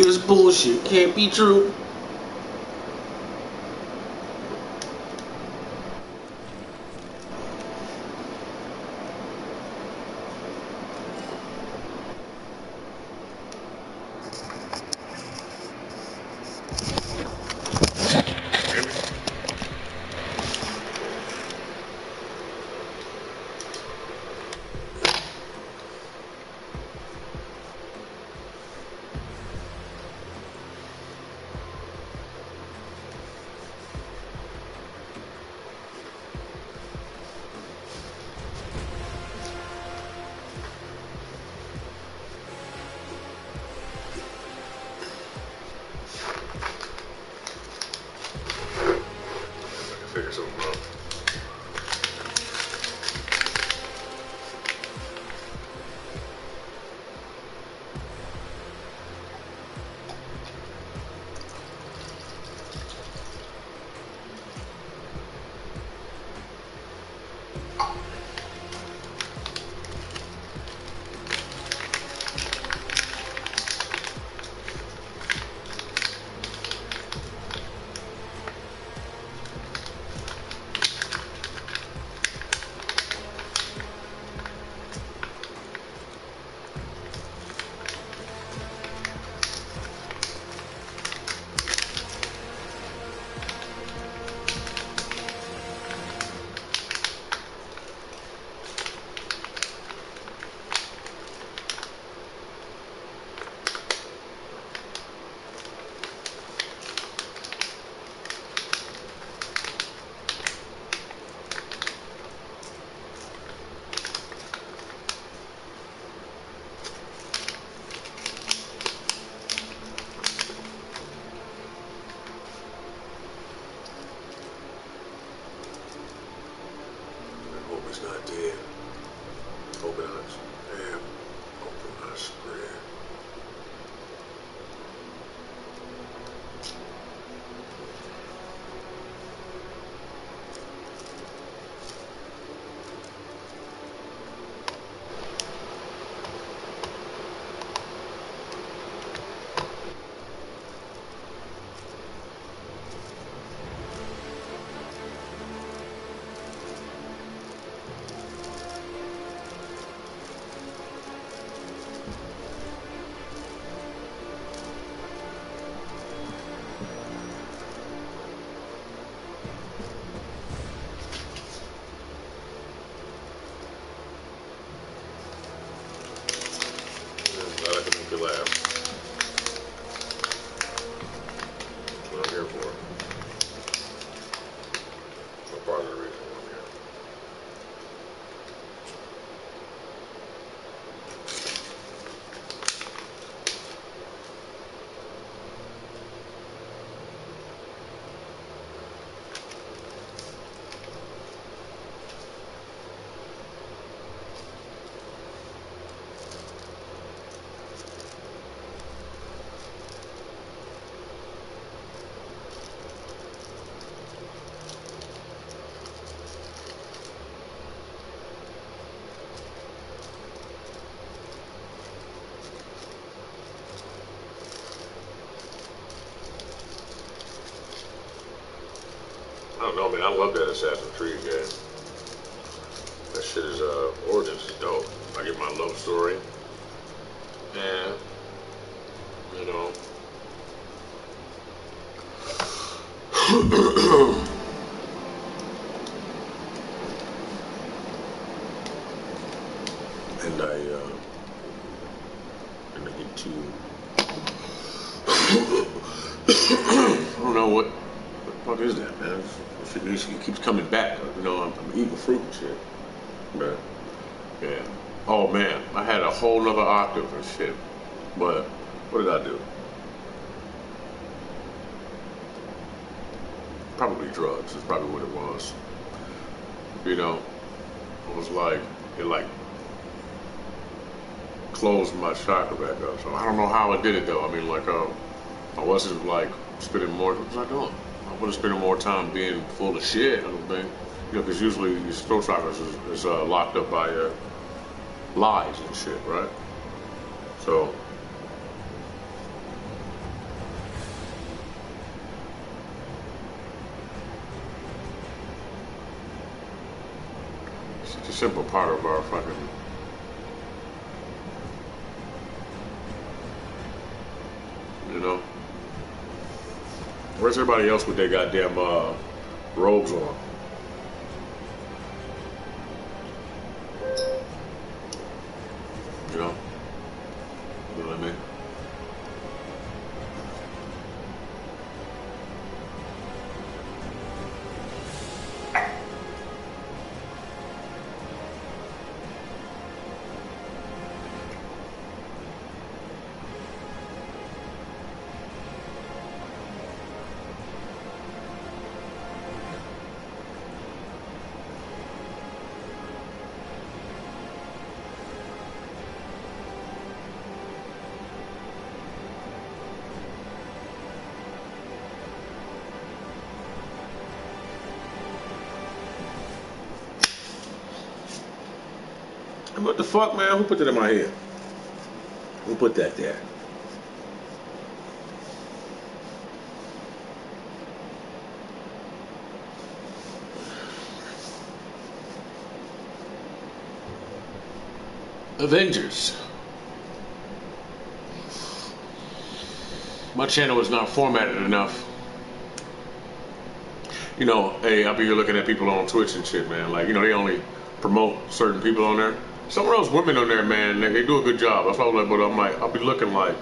This bullshit can't be true. Figure something out. Hope it's not dead. Hope it's not. Damn. Hope it's not spread. Glad I could make you laugh. That's what I'm here for. That's part of the reason why I'm here. I don't know, man. I love that Assassin's Creed game. That shit is, Origins is dope. I get my love story. And, you know. and I get to. I don't know what the fuck is that, man? It keeps coming back. You know, I'm eating fruit and shit. But, yeah. Oh man, I had a whole nother octave and shit. But, what did I do? Probably drugs is probably what it was. You know, it was like, it like closed my chakra back up. So I don't know how I did it though. I mean, like, I wasn't like spending more, what was I doing? I wasn't spending more time being full of shit, I don't think. You know, because usually your throat chakras is locked up by lies and shit, right? So, simple part of our fucking. You know. Where's everybody else with their goddamn robes on? You know. You know what I mean? What the fuck, man? Who put that in my head? Who put that there? Avengers. My channel is not formatted enough. You know, hey, I'll be here looking at people on Twitch and shit, man. Like, you know, they only promote certain people on there. Some of those women on there, man, they do a good job. That's all like, but I'm like, I'll be looking like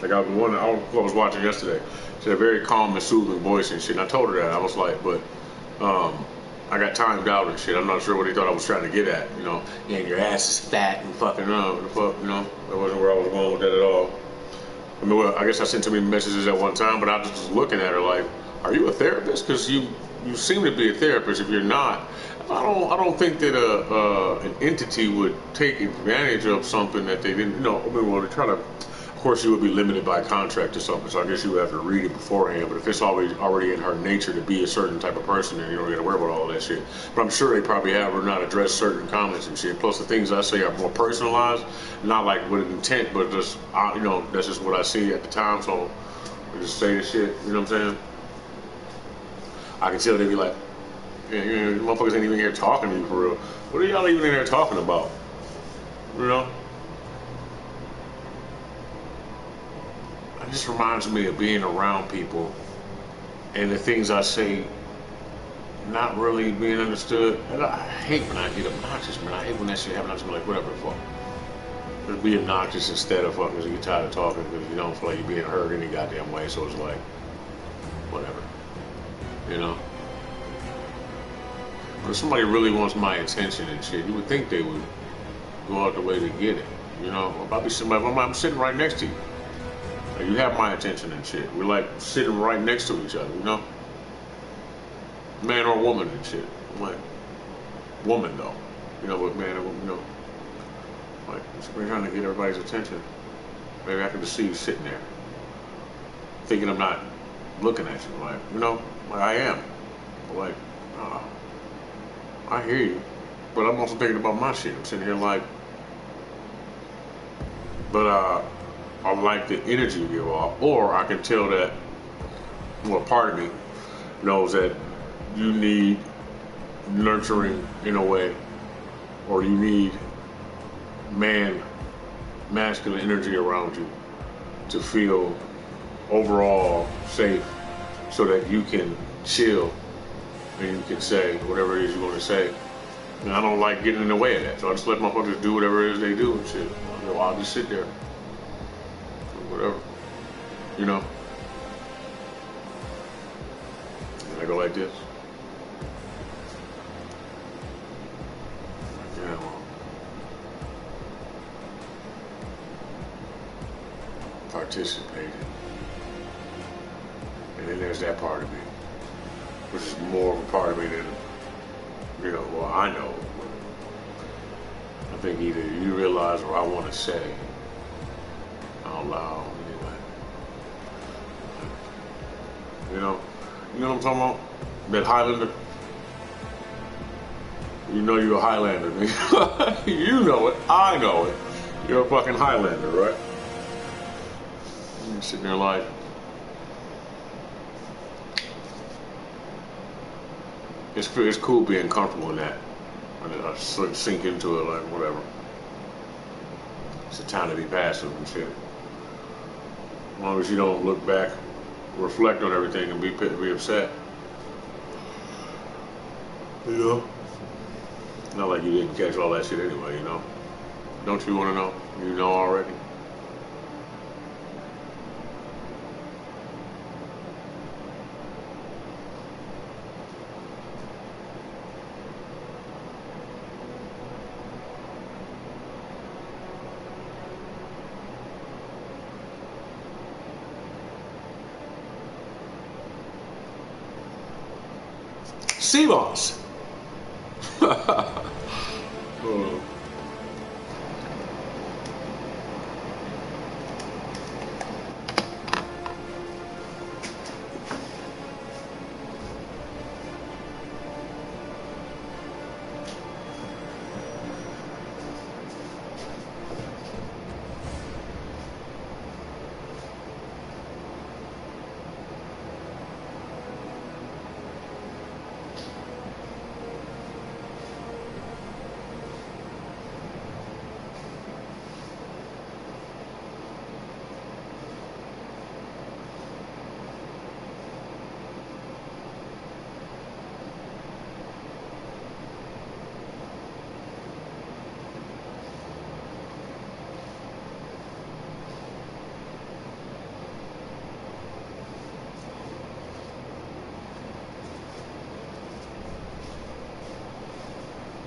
I was one I was watching yesterday. She had a very calm and soothing voice and shit. And I told her that. I was like, but I got timed out and shit. I'm not sure what he thought I was trying to get at. You know, and your ass is fat and fucking what the fuck, you know. That wasn't where I was going with that at all. I mean, well, I guess I sent too many messages at one time, but I just was looking at her like, are you a therapist? Because you seem to be a therapist. If you're not, I don't think that an entity would take advantage of something that they didn't. You know, I mean, well, to try to. Of course, you would be limited by contract or something, so I guess you would have to read it beforehand. But if it's already in her nature to be a certain type of person, then you don't got to worry about all that shit. But I'm sure they probably have her not address certain comments and shit. Plus, the things I say are more personalized, not like with an intent, but just you know, that's just what I see at the time. So I just say the shit. You know what I'm saying? I can tell they be like, yeah, you know, motherfuckers ain't even here talking to you for real. What are y'all even in there talking about? You know? It just reminds me of being around people and the things I say not really being understood. And I hate when I get obnoxious, man. I hate when that shit happens. I just be like, whatever the fuck. Just be obnoxious instead of fucking because you get tired of talking because you don't feel like you're being heard any goddamn way. So it's like, whatever. You know? But if somebody really wants my attention and shit, you would think they would go out the way to get it. You know? I'm sitting right next to you. You have my attention and shit. We're like sitting right next to each other, you know? Man or woman and shit. I'm like, woman though. You know, but man or woman, you know. Like, we're trying to get everybody's attention. Maybe I can just see you sitting there. Thinking I'm not looking at you. Like, you know, like I am. But like, I hear you. But I'm also thinking about my shit. I'm sitting here like, but I like the energy you give off, or I can tell that, well, part of me knows that you need nurturing in a way, or you need masculine energy around you to feel overall safe so that you can chill and you can say whatever it is you want to say. And I don't like getting in the way of that, so I just let motherfuckers do whatever it is they do and shit. I'll just sit there. Whatever, you know. And I go like this. Yeah, well, participating. And then there's that part of me, which is more of a part of me than, you know, well, I know. I think either you realize or I want to say out loud, anyway. You know what I'm talking about? That Highlander. You know you're a Highlander, nigga. You know it. I know it. You're a fucking Highlander, right? You're sitting there like, it's cool being comfortable in that. and then I sink into it like whatever. It's a time to be passive and shit. As long as you don't look back, reflect on everything, and be upset. You know? Not like you didn't catch all that shit anyway, you know? Don't you want to know? You know already? Sea moss. Oh.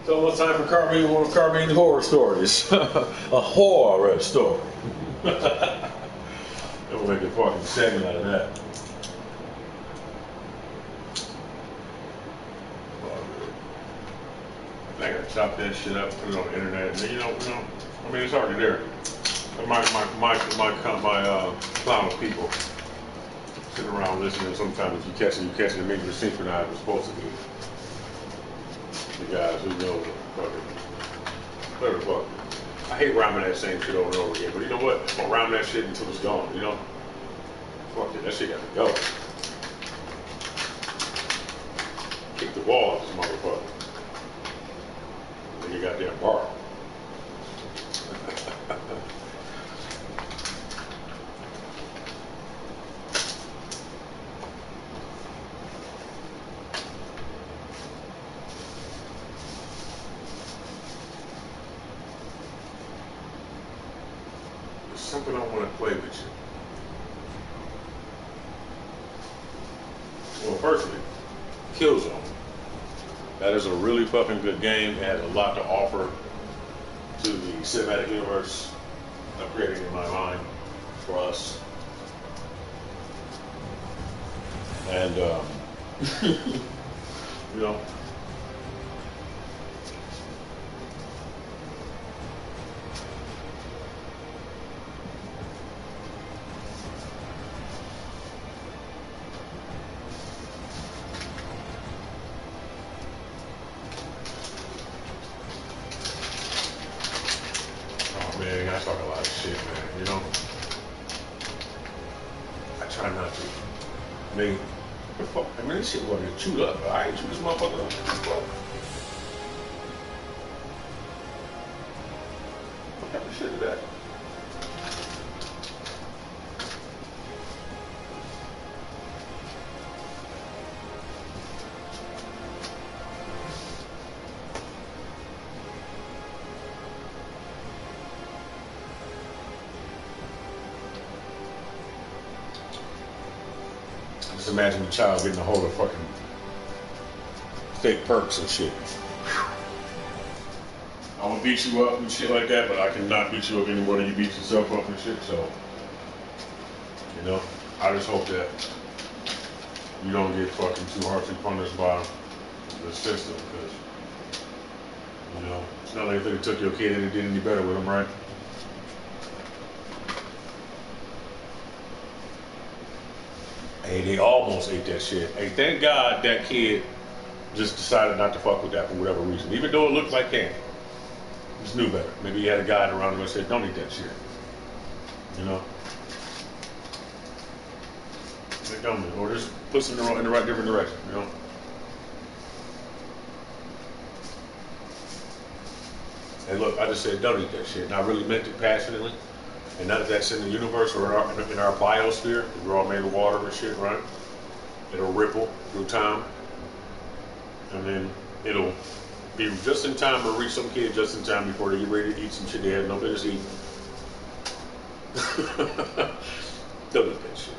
It's almost time for one of Carmine's horror stories. A horror story. We'll make a fucking segment out of that. I gotta chop that shit up, put it on the internet. And, I mean, it's already there. My clown of people sitting around listening. Sometimes if you catch it. Maybe the synchronized was supposed to be. The guys who know whatever the fuck. I hate rhyming that same shit over and over again, but you know what? I'm gonna rhyme that shit until it's gone, you know? Fuck it, that shit gotta go. Kick the wall off this motherfucker. Nigga goddamn bar. Something I want to play with you. Well, firstly, Killzone. That is a really fucking good game. It has a lot to offer to the cinematic universe I'm creating in my mind for us. And, you know, man, I talk a lot of shit, man, you know? I try not to. I mean, this shit wasn't chewed up. I ain't chewed this motherfucker up. What type of shit is that? Just imagine the child getting a hold of fucking fake perks and shit. I would beat you up and shit like that, but I cannot beat you up any more than you beat yourself up and shit. So, you know, I just hope that you don't get fucking too harshly punished by the system, because, you know, it's not like if they took your kid and it did any better with them, right? Hey, they almost ate that shit. Hey, thank God that kid just decided not to fuck with that for whatever reason. Even though it looked like candy. Just knew better. Maybe he had a guide around him and said, don't eat that shit. You know? Like, don't, or just push him in the right different direction, you know? And look, I just said don't eat that shit, and I really meant it passionately. And none of that's in the universe or in our biosphere. We're all made of water and shit, right? It'll ripple through time, and then it'll be just in time to reach some kid just in time before they get ready to eat some shit they had no business eating. Don't eat that shit.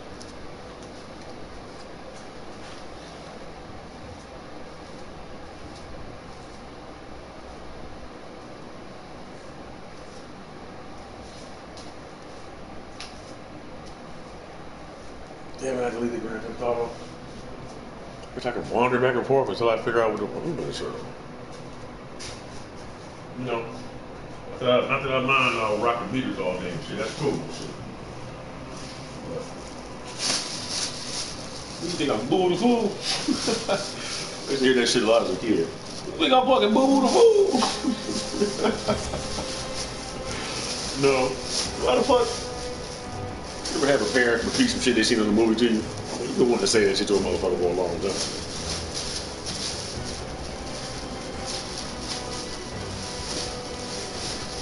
Damn it, I can leave the Grand Theft Auto. Which I can wander back and forth until I figure out what I'm doing shit. You know, not that I mind rocking meters all day and shit. That's cool and shit. But, you think I'm boo the fool? I used to hear that shit a lot as a kid. You think I'm fucking boo the fool? No. Why the fuck? You ever have a parent repeat some shit they seen in the movie to you? You don't want to say that shit to a motherfucker for a long time.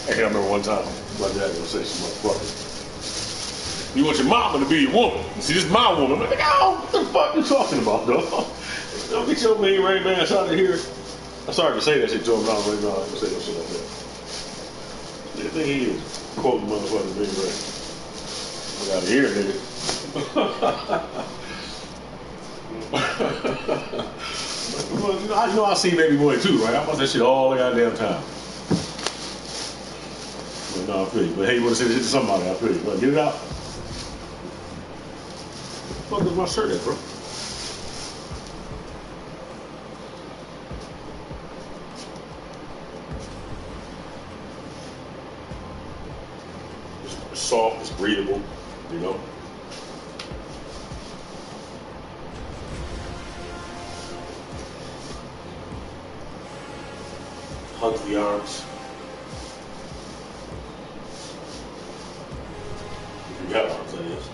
Hey, I remember one time my dad was gonna say some motherfucker. You want your mama to be your woman. See, this is my woman. I'm like, oh, what the fuck you talking about, dog? Don't get your mean right man out of here. I'm sorry to say that shit to him, but I'm like, no, I ain't gonna say no shit like that. The thing he is, quoting motherfuckers being right. Get out of here, nigga. You know I see Baby Boy too, right? I watch that shit all the goddamn time. But no, I feel you. But hey, you want to say this shit to somebody, I feel you. But get it out. What the fuck is my shirt at, bro? It's soft, it's breathable, you know? Hugs the arms. If you got arms, that is.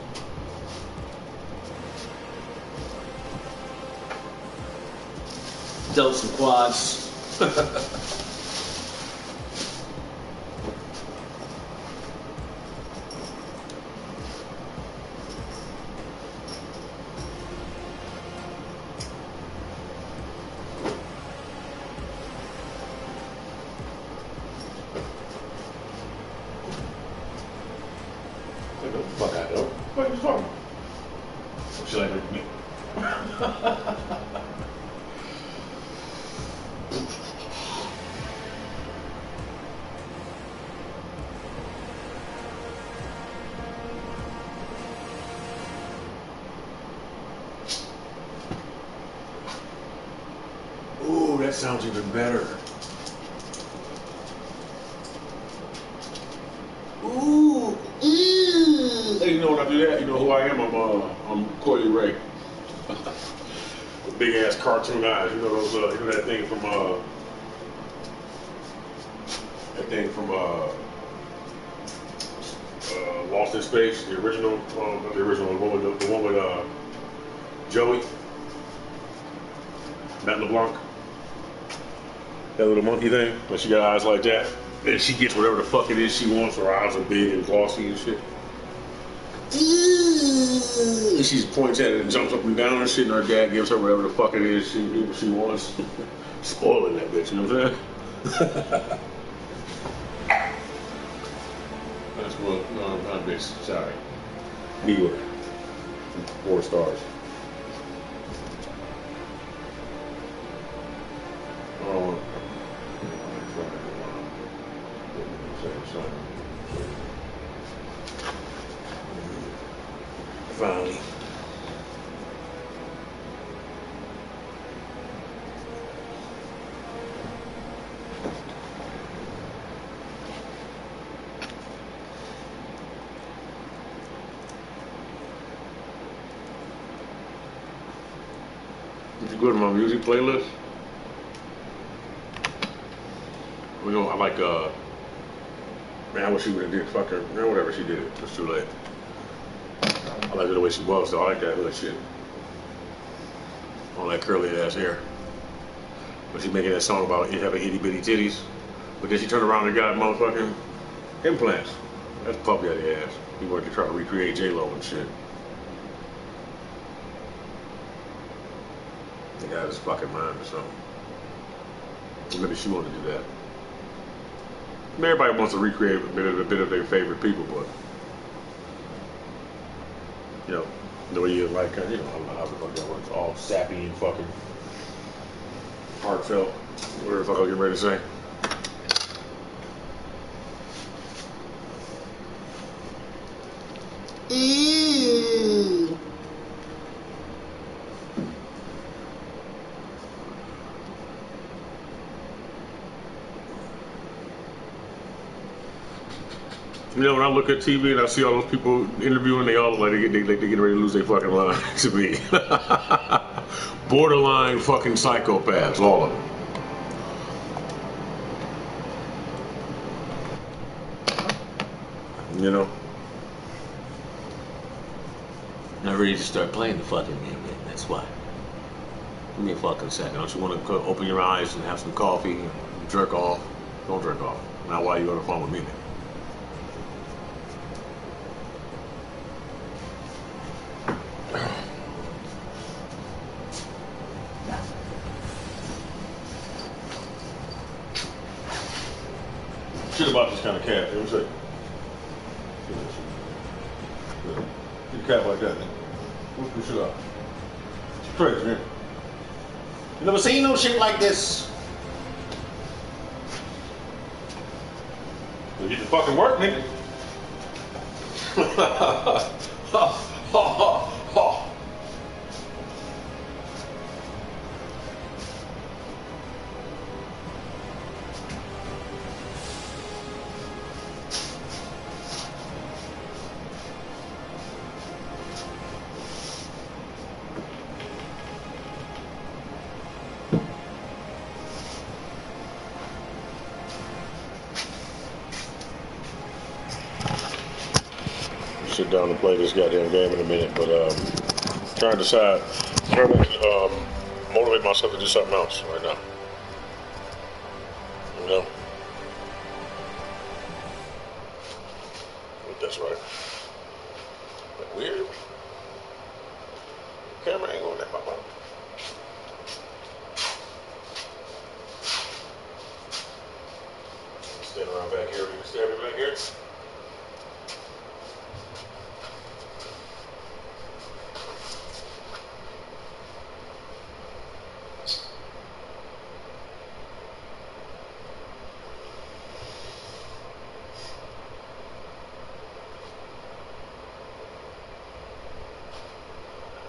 Delts and quads. What the fuck I know? What are you talking about? Some shit like me. Ooh, that sounds even better. Ooh, hey, you know when I do that, you know who I am? I'm Coily Ray. With big ass cartoon eyes. You know those? You know that thing from Lost in Space, the original, not the original, the one with Joey, Matt LeBlanc. That little monkey thing, when she got eyes like that, and she gets whatever the fuck it is she wants. Her eyes are big and glossy and shit. And she points at it and jumps up and down and shit, and her dad gives her whatever the fuck it is she wants. Spoiling that bitch, you know what I'm saying? That's what, no, not bitch, sorry. New York. 4 stars. Oh, finally. Did you go to my music playlist? You know, I like, man, I wish she would have did fuck her, man, whatever she did, it's too late. I like her the way she was, so I like that little shit. All that curly ass hair. But she's making that song about having itty bitty titties. But then she turned around and got motherfucking implants. That's puppy out the ass. He wanted to try to recreate J-Lo and shit. He got his fucking mind or something. Maybe she wanted to do that. I mean, everybody wants to recreate a bit of their favorite people, but you know, the way you like, you know, how the fuck that works, all sappy and fucking heartfelt. Whatever the fuck I was getting ready to say. Ew. You know, when I look at TV and I see all those people interviewing, they all look like they getting ready to lose their fucking mind to me. Borderline fucking psychopaths, all of them. You know? Not ready to start playing the fucking game yet, that's why. Give me a fucking second. Don't you want to open your eyes and have some coffee and jerk off? Don't jerk off. Not while you're on the phone with me, then. Shit about this kind of cat. Let me say. Get a cat like that, man. Whoop the shit out. She's crazy, man. You never seen no shit like this. You get to fucking work, nigga. Sit down and play this goddamn game in a minute, but trying to decide, trying to motivate myself to do something else right now. You know? I think that's right. But weird. Camera ain't going that far. Stand around back here. You can stand me back here.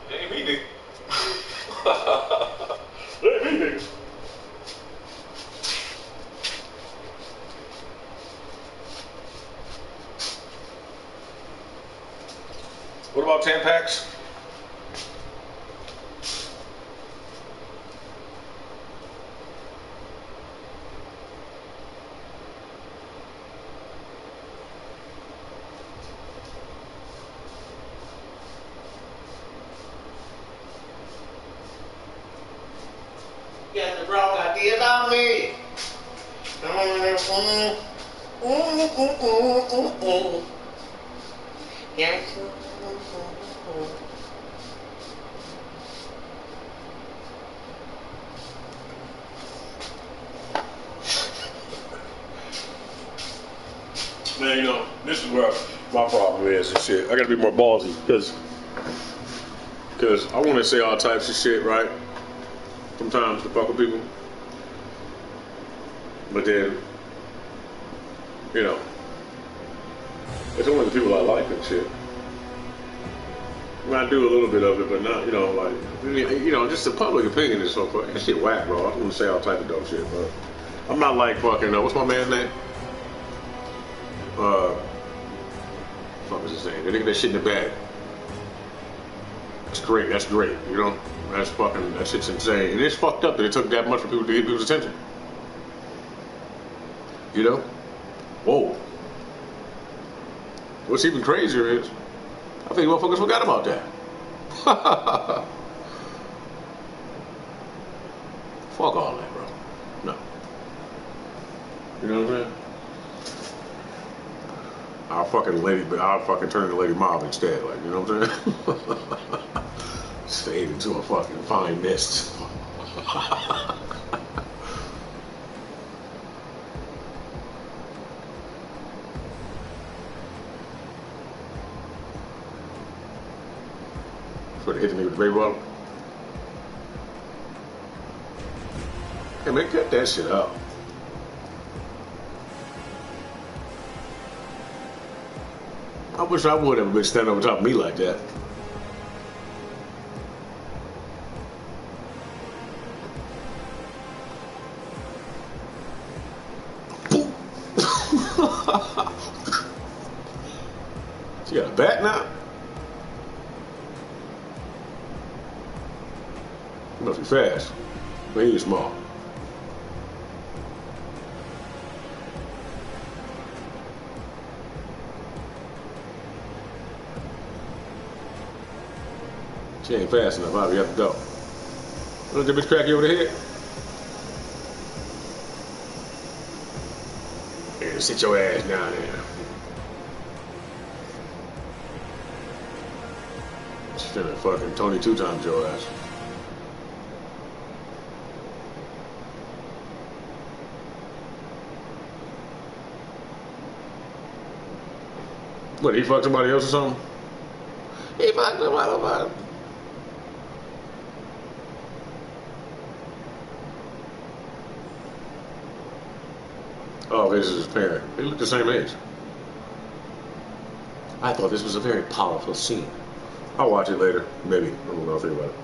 Ain't me, nigga. Ain't me, nigga. What about Tampax? You got the wrong idea about me. Yes. Man, you know, this is where my problem is and shit. I gotta be more ballsy because I want to say all types of shit, right? Sometimes to fuck with people, but then, you know, it's only the people I like and shit. I mean, I do a little bit of it, but not, you know, like, you know, just the public opinion is so fucking, that shit whack, bro. I don't want to say all type of dope shit, but I'm not like fucking, what's my man's name? Fuck is his name? They get that shit in the bag. That's great, you know? That's fucking, that shit's insane. And it's fucked up that it took that much for people to get people's attention. You know? Whoa. What's even crazier is, I think motherfuckers forgot about that. Fuck all that, bro. No. You know what I'm saying? I'll fucking turn into Lady Mob instead. Like, you know what I'm saying? Fade into a fucking fine mist. For to hit me with the baby bottle. Hey man, cut that shit up. I wish I would have been standing over top of me like that. She got a bat now? He must be fast. But he is small. She ain't fast enough, Bobby. You have to go. Look, that bitch crack you over the head. Here, sit your ass down there. She's finna fucking Tony 2 times your ass. What, he fucked somebody else or something? He fucked somebody. Oh, this is his parent. They look the same age. I thought this was a very powerful scene. I'll watch it later. Maybe. I don't know. I'll think about it.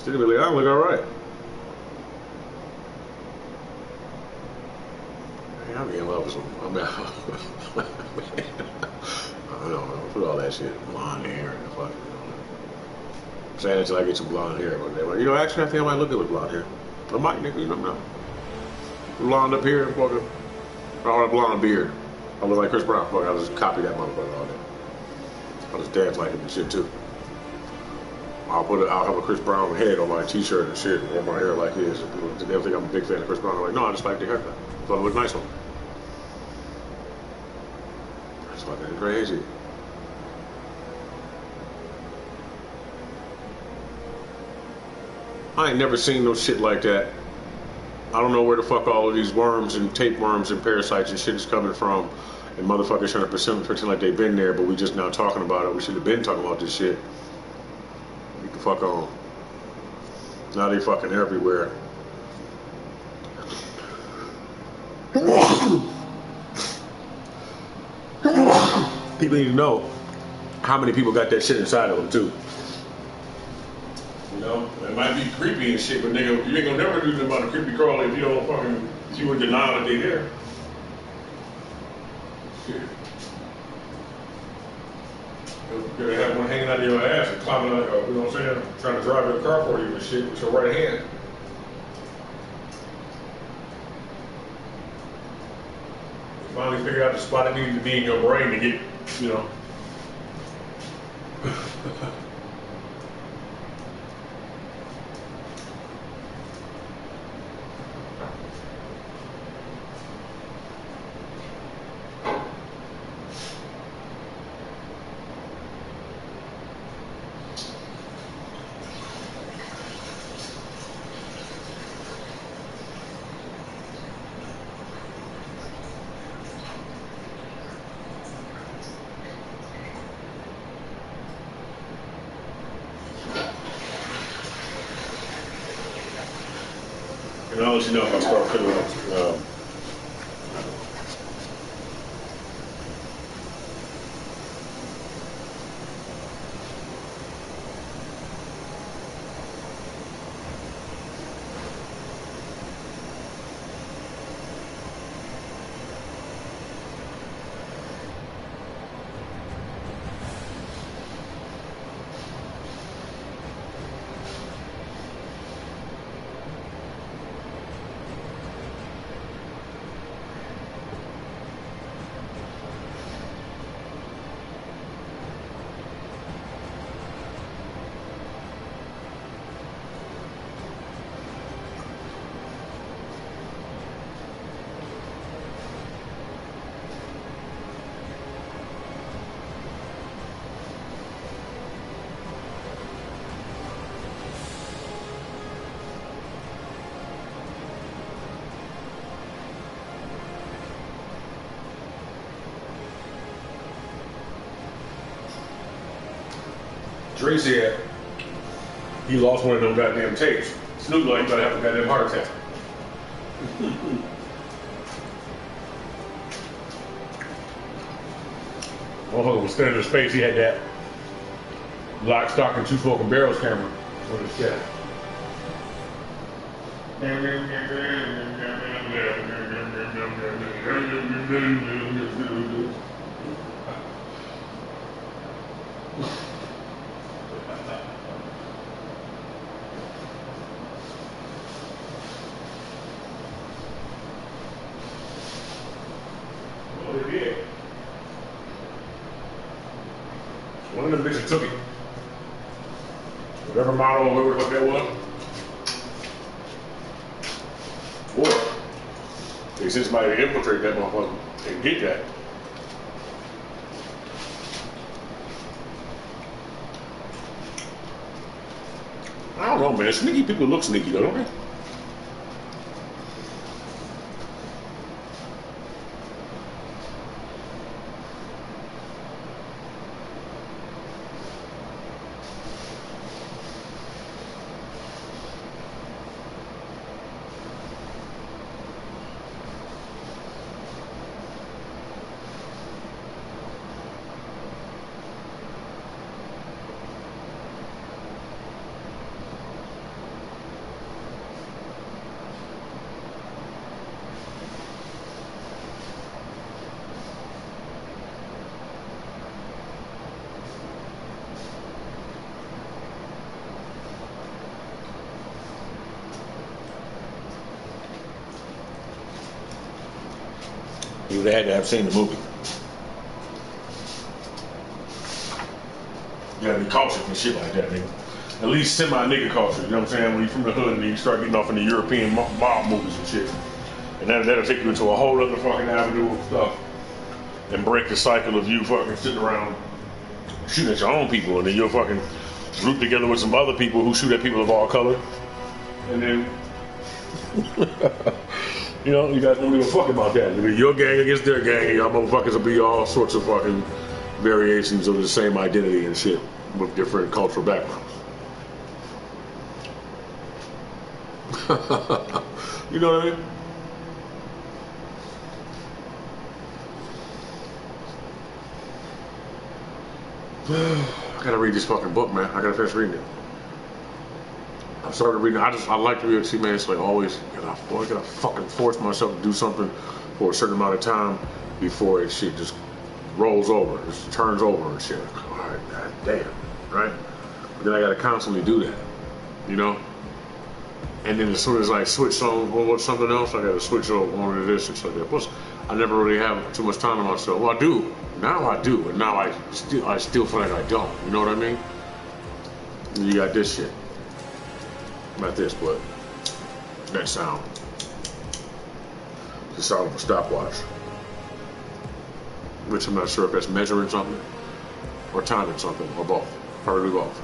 Still really, I look alright. I'm in love with some. I mean, I don't know. Put all that shit, blonde hair and the fucking. I'm saying until I get some blonde hair one day. Like, you know, actually, I think I might look good with blonde hair. I might, nigga. You don't know. Blonde up here, fucking. Or a blonde beard. I look like Chris Brown. Fuck, I'll just copy that motherfucker all day. I'll just dance like him and shit too. I'll have a Chris Brown head on my t-shirt and shit, and wear my hair like his. They'll think I'm a big fan of Chris Brown. I'm like, no, I just like the haircut. Thought it looked nice on me. That's fucking crazy. I ain't never seen no shit like that. I don't know where the fuck all of these worms and tapeworms and parasites and shit is coming from. And motherfuckers trying to pretend like they've been there, but we just now talking about it. We should have been talking about this shit. Get the fuck on. Now they fucking everywhere. People need to know how many people got that shit inside of them too. You know, it might be creepy and shit, but nigga, you ain't gonna never do nothing about a creepy crawl if you don't fucking, if you in denial that they there. Shit. You could have one hanging out of your ass and climbing out, you know what I'm saying, trying to drive your car for you and shit with your right hand. You finally figure out the spot that needs to be in your brain to get, you know. And I'll let you know if I start filling up. Dre said he lost one of them goddamn tapes. Snoop like, you gotta have a goddamn heart attack. Motherfucker was standing in space. He had that lock, stock, and two smoking barrels camera on his chest. Well, they did. One of them bitches took it. Whatever model or whatever the fuck that was. Or they sent somebody to infiltrate that motherfucker and get that. I don't know, man. Sneaky people look sneaky though, don't they? You would have had to have seen the movie. You gotta be cautious and shit like that, nigga. At least semi-nigga culture, you know what I'm saying? When you from the hood and you start getting off in the European mob movies and shit. And that'll take you into a whole other fucking avenue of stuff. And break the cycle of you fucking sitting around shooting at your own people. And then you'll fucking group together with some other people who shoot at people of all color. And then... You know, you guys don't give a fuck about that. It'll be your gang against their gang, and y'all motherfuckers will be all sorts of fucking variations of the same identity and shit with different cultural backgrounds. You know what I mean? I gotta read this fucking book, man. I gotta finish reading it. I started reading. I like to read. See, man, it's like always. I gotta fucking force myself to do something for a certain amount of time before it shit just rolls over, just turns over and shit. All right, god damn, right? But then I gotta constantly do that, you know. And then as soon as I switch on something else, I gotta switch on to this and stuff like that. Plus, I never really have too much time to myself. Well, I do. Now I do, and now I still feel like I don't. You know what I mean? And you got this shit. Not this, but that sound. The sound of a stopwatch. Which I'm not sure if that's measuring something or timing something or both. Probably both.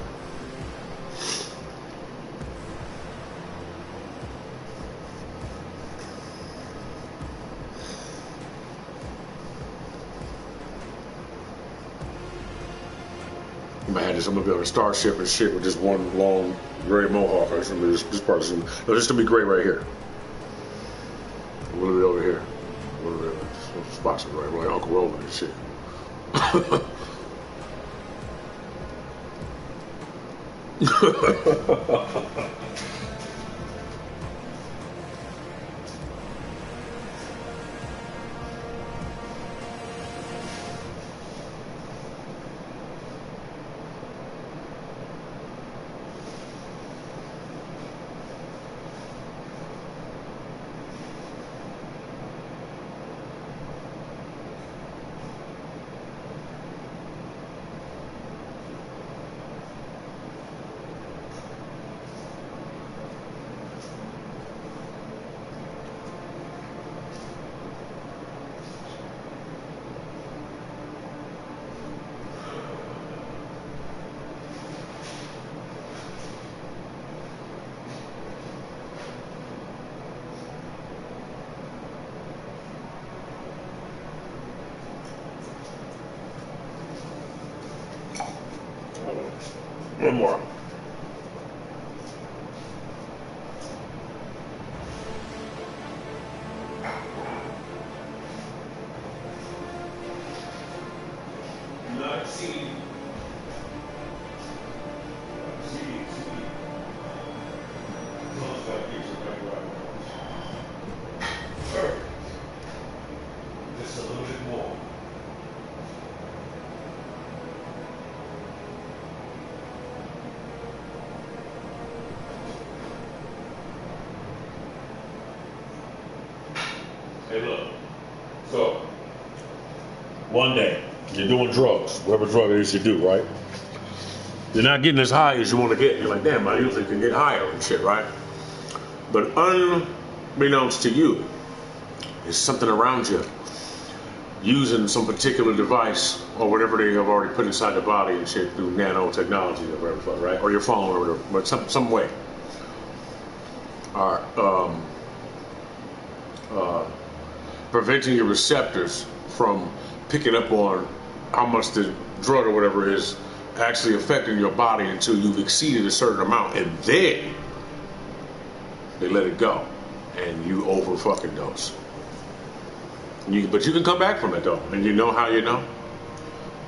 I'm gonna have this. I'm gonna be on a starship and shit with just one long gray mohawk. Or something. This part is no, this gonna be gray right here. A little bit over here. A little bit. Some spots right, like Uncle Roland and shit. One more. Not see. Perfect. Just a little bit more. Hey, look. So, one day, you're doing drugs, whatever drug it is you do, right? You're not getting as high as you want to get. You're like, damn, I usually can get higher and shit, right? But unbeknownst to you, there's something around you using some particular device or whatever they have already put inside the body and shit through nanotechnology or whatever, right? Or your phone or whatever, but some way are preventing your receptors from picking up on how much the drug or whatever is actually affecting your body until you've exceeded a certain amount, and then they let it go and you over fucking dose. But you can come back from it though, and you know how you know?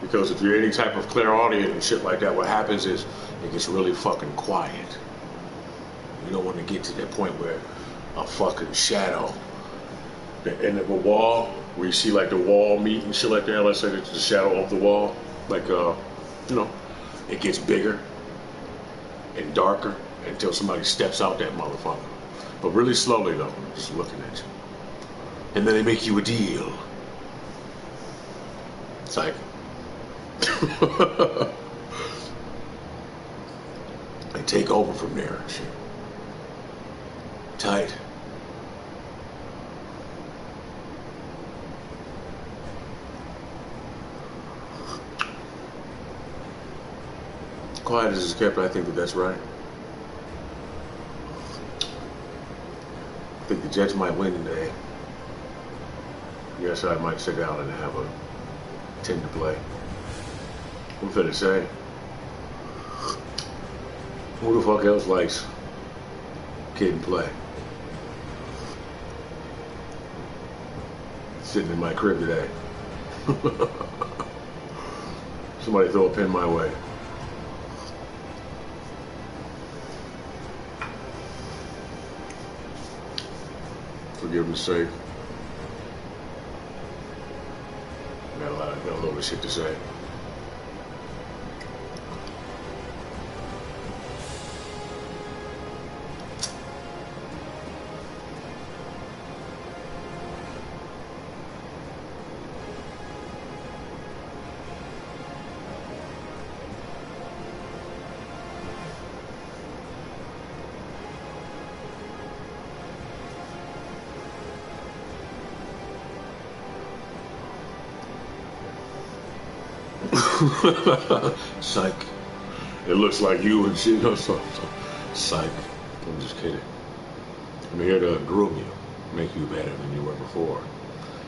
Because if you're any type of clairaudient and shit like that, what happens is it gets really fucking quiet. You don't want to get to that point where a fucking shadow, the end of a wall, where you see like the wall meet and shit like that, let's say it's the shadow of the wall, like it gets bigger and darker until somebody steps out that motherfucker. But really slowly though, just looking at you. And then they make you a deal. It's like they take over from there and shit. Tight. Quiet as it's kept, I think that's right. I think the Jets might win today. Yes, I might sit down and have a 10 to play. What did it say? Who the fuck else likes kid and play? Sitting in my crib today. Somebody throw a pin my way. For goodness sake. Got a little bit of shit to say. Psych. It looks like you and shit. No, so. Psych. I'm just kidding. I'm here to groom you, make you better than you were before.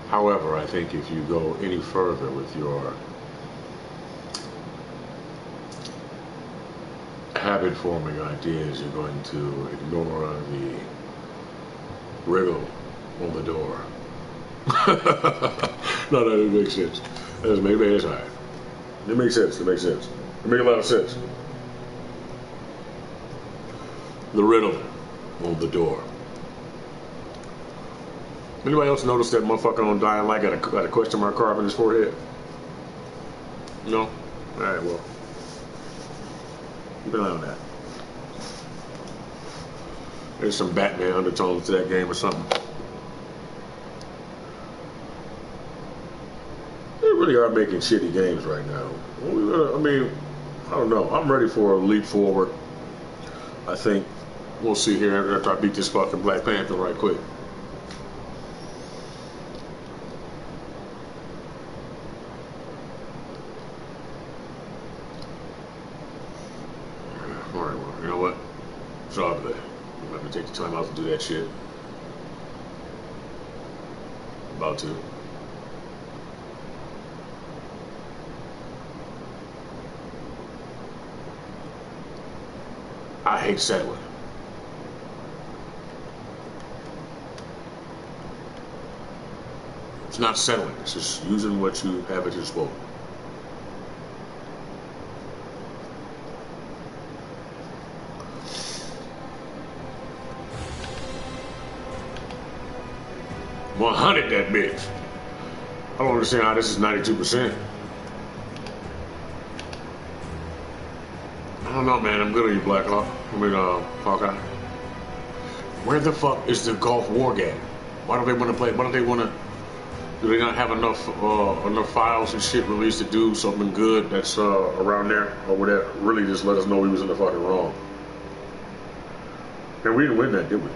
However, I think if you go any further with your habit-forming ideas, you're going to ignore the riddle on the door. No, it makes sense. Maybe it's high. It makes sense. It makes sense. It makes a lot of sense. The riddle on the door. Anybody else notice that motherfucker on Dying Light got a question mark carved in his forehead? No? Alright, well. Keep an eye on that. There's some Batman undertones to that game or something. They really are making shitty games right now. I mean, I don't know. I'm ready for a leap forward. I think we'll see here after I beat this fucking Black Panther right quick. Alright, well, you know what? It's all good. Let me take the time out to do that shit. About to. hate settling. It's not settling. It's just using what you have at your disposal. $100 that bitch. I don't understand how this is 92%. I don't know, man. I'm good on you, Black Hawk. Hawkeye. Where the fuck is the Gulf War game? Why don't they want to play? Why don't they want to? Do they not have enough files and shit released to do something good that's around there, or would that really just let us know we was in the fucking wrong? And we didn't win that, did we?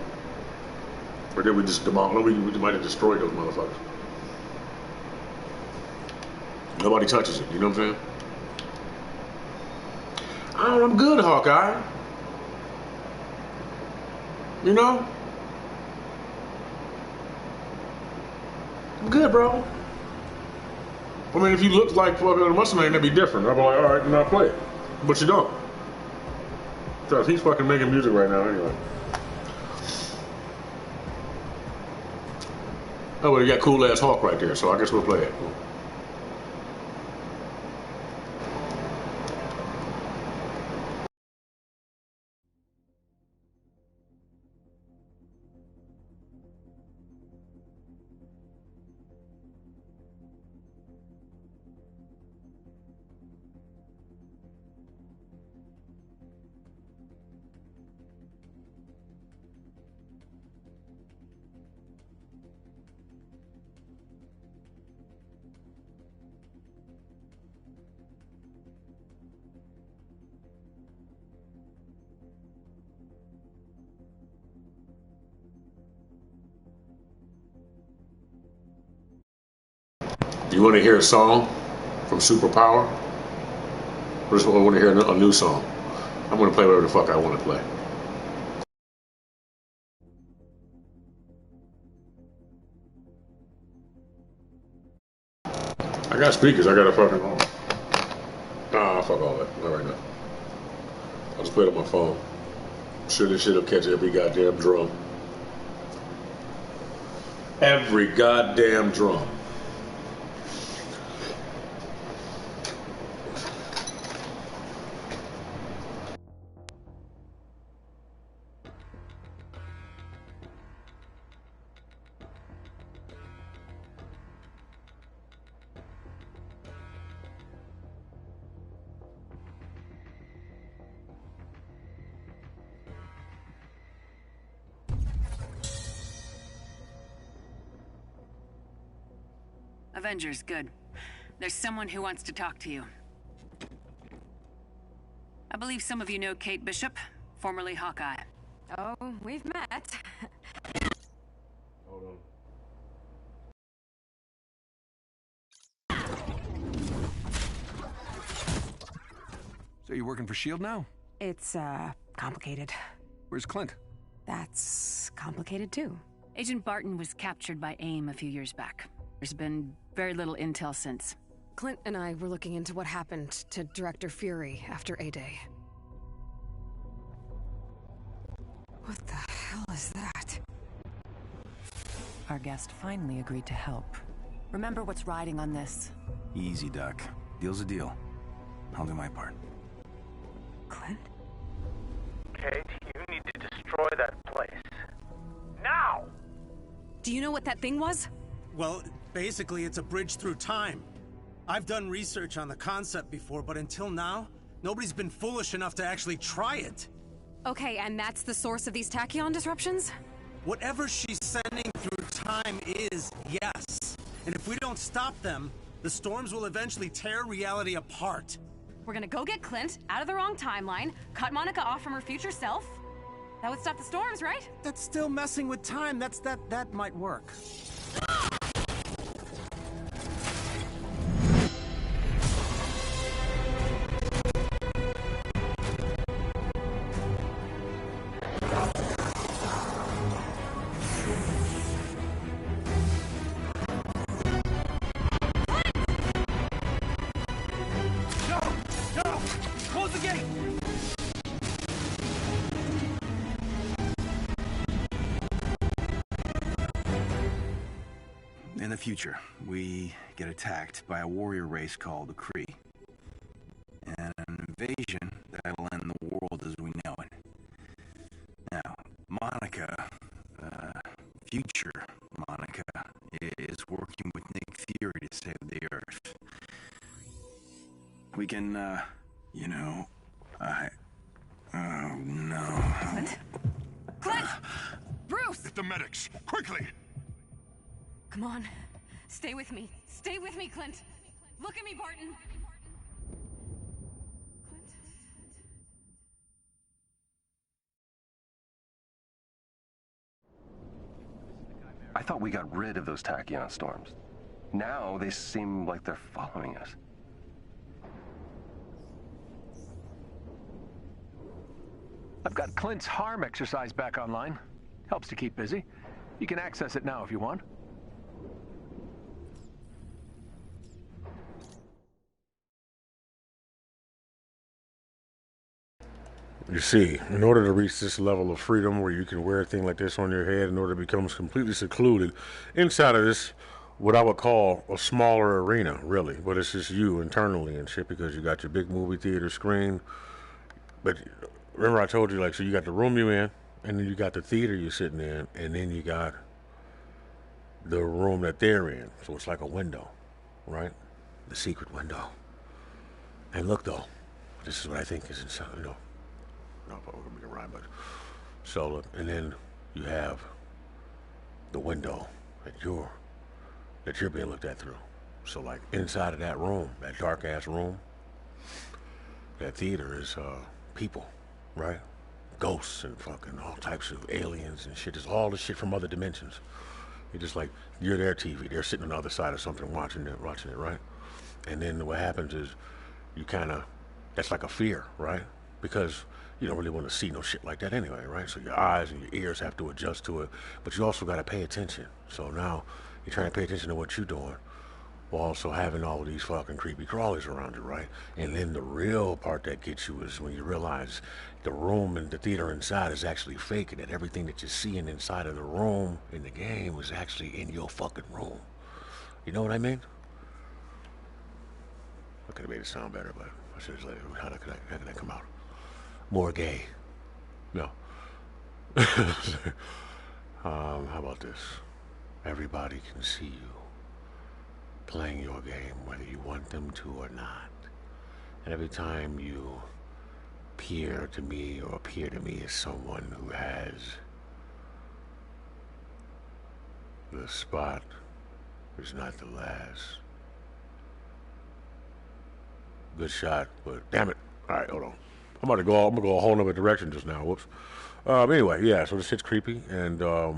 Or did we just demolish? We might have destroyed those motherfuckers. Nobody touches it. You know what I'm saying? I'm good, Hawkeye. You know? I'm good, bro. I mean, if you looked like fucking Muscle Man, that'd be different. I'd be like, alright, then I'll play it. But you don't. Because he's fucking making music right now anyway. Oh, well, you got cool ass Hawk right there, so I guess we'll play it. Do you want to hear a song from Superpower? Or just want to hear a new song? I'm going to play whatever the fuck I want to play. I got speakers. I got a fucking... Nah, fuck all that. Not right now. I'll just play it on my phone. Sure, this shit'll catch every goddamn drum. Every goddamn drum. Avengers, good. There's someone who wants to talk to you. I believe some of you know Kate Bishop, formerly Hawkeye. Oh, we've met. Hold on. So you're working for S.H.I.E.L.D. now? It's, complicated. Where's Clint? That's complicated, too. Agent Barton was captured by AIM a few years back. There's been very little intel since. Clint and I were looking into what happened to Director Fury after A-Day. What the hell is that? Our guest finally agreed to help. Remember what's riding on this. Easy, Duck. Deal's a deal. I'll do my part. Clint? Kate, you need to destroy that place. Now! Do you know what that thing was? Well, basically it's a bridge through time. I've done research on the concept before, but until now, nobody's been foolish enough to actually try it. Okay, and that's the source of these tachyon disruptions? Whatever she's sending through time is, yes. And if we don't stop them, the storms will eventually tear reality apart. We're gonna go get Clint out of the wrong timeline, cut Monica off from her future self. That would stop the storms, right? That's still messing with time. That might work. In the future, we get attacked by a warrior race called the Kree. And an invasion that'll end the world as we know it. Now, Monica, future Monica, is working with Nick Fury to save the Earth. We can, oh no. Clint? Clint! Bruce! Get the medics, quickly! Come on. Stay with me. Stay with me, Clint. Look at me, Barton. Clint? I thought we got rid of those tachyon storms. Now they seem like they're following us. I've got Clint's harm exercise back online. Helps to keep busy. You can access it now if you want. You see, in order to reach this level of freedom where you can wear a thing like this on your head in order to become completely secluded inside of this, what I would call a smaller arena, really. But it's just you internally and shit because you got your big movie theater screen. But remember I told you, like, so you got the room you're in, and then you got the theater you're sitting in, and then you got the room that they're in. So it's like a window, right? The secret window. And look, though, this is what I think is inside, no, we're gonna make a rhyme, but so look, and then you have the window that you're being looked at through. So like inside of that room, that dark ass room, that theater is people, right? Ghosts and fucking all types of aliens and shit. There's all the shit from other dimensions. You're just like, you're their TV. They're sitting on the other side of something watching it, right? And then what happens is you that's like a fear, right? Because you don't really want to see no shit like that anyway, right? So your eyes and your ears have to adjust to it, but you also got to pay attention. So now you're trying to pay attention to what you're doing while also having all of these fucking creepy crawlies around you, right? And then the real part that gets you is when you realize the room and the theater inside is actually fake, and that everything that you're seeing inside of the room in the game is actually in your fucking room. You know what I mean? I could have made it sound better, but I should have let it. How can that come out? More gay. No. How about this? Everybody can see you playing your game, whether you want them to or not. And every time you appear to me as someone who has the spot is not the last. Good shot, but damn it. All right, hold on. I'm gonna go a whole nother direction just now. Whoops. Anyway, yeah. So this shit's creepy, and I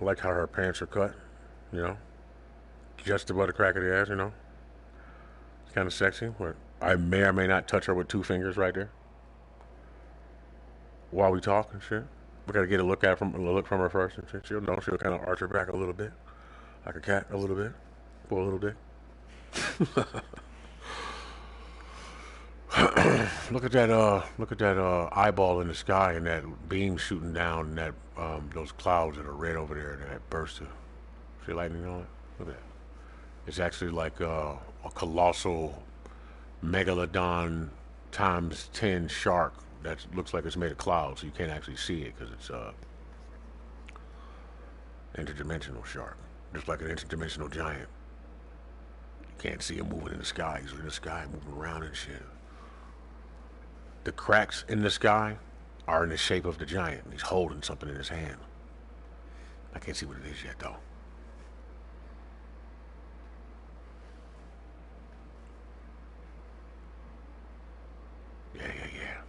like how her pants are cut. Just above the crack of the ass. It's kind of sexy. Where I may or may not touch her with 2 fingers right there while we talk and shit. We gotta get a look from her first and shit. She'll kind of arch her back a little bit, like a cat, a little bit, for a little dick. Look at that eyeball in the sky and that beam shooting down, and that those clouds that are red over there, and that burst of, see lightning on it? Look at that. It's actually like a colossal megalodon times 10 shark that looks like it's made of clouds, so you can't actually see it because it's interdimensional shark, just like an interdimensional giant. You can't see him moving in the sky. He's in the sky moving around and shit. The cracks in the sky are in the shape of the giant, and he's holding something in his hand. I can't see what it is yet, though. Yeah.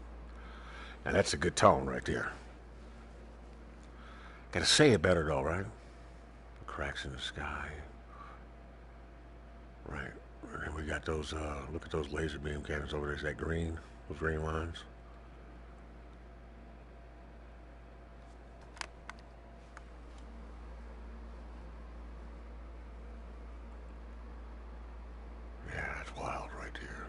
Now that's a good tone right there. Gotta say it better, though, right? The cracks in the sky. Right. And then we got those, look at those laser beam cannons over there. Is that green? Those green lines? Yeah, that's wild right there.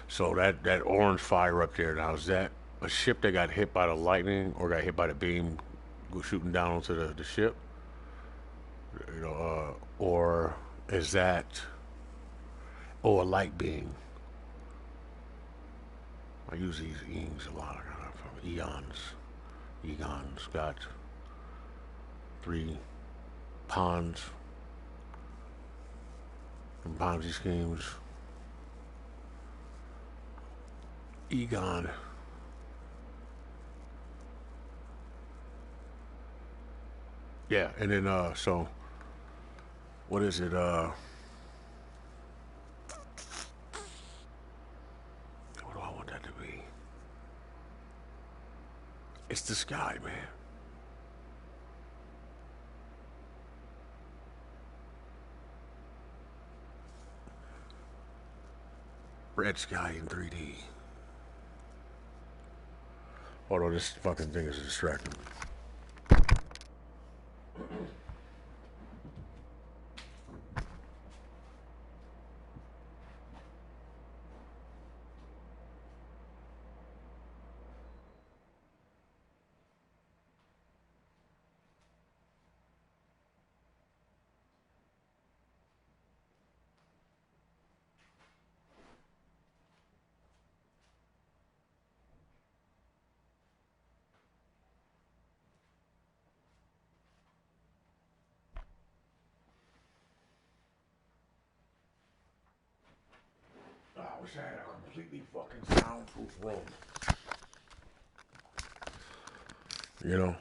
So that orange fire up there, now is that a ship that got hit by the lightning or got hit by the beam go shooting down onto the ship? You know, or is that, or a light being? I use these eons a lot. From eons. Egon's got 3 pawns and Ponzi schemes. Egon. Yeah, and then so what is it? What do I want that to be? It's the sky, man. Red sky in 3D. Although this fucking thing is distracting. I wish I had a completely fucking soundproof room. You know,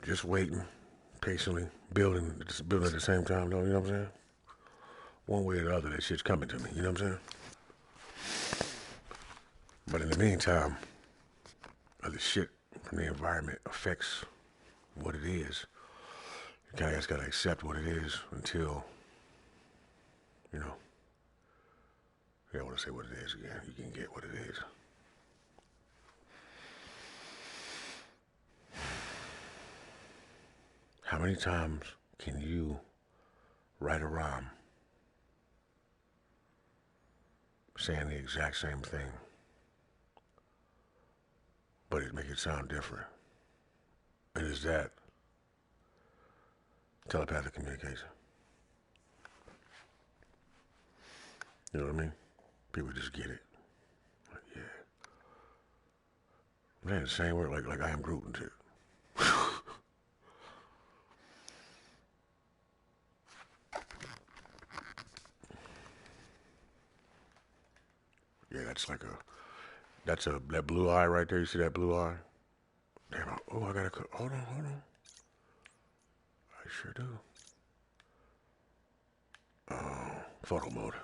just waiting, patiently, building at the same time, though, you know what I'm saying? One way or the other, that shit's coming to me, you know what I'm saying? But in the meantime, the shit from the environment affects what it is. You kind of just gotta accept what it is until, you know, you don't want to say what it is again. You can get what it is. How many times can you write a rhyme saying the exact same thing, but it make it sound different? And is that telepathic communication? You know what I mean? People just get it. Like, yeah. Man, the same word, like I am Groot and shit. Yeah, that blue eye right there. You see that blue eye? Damn, I gotta, hold on. I sure do. Photo mode.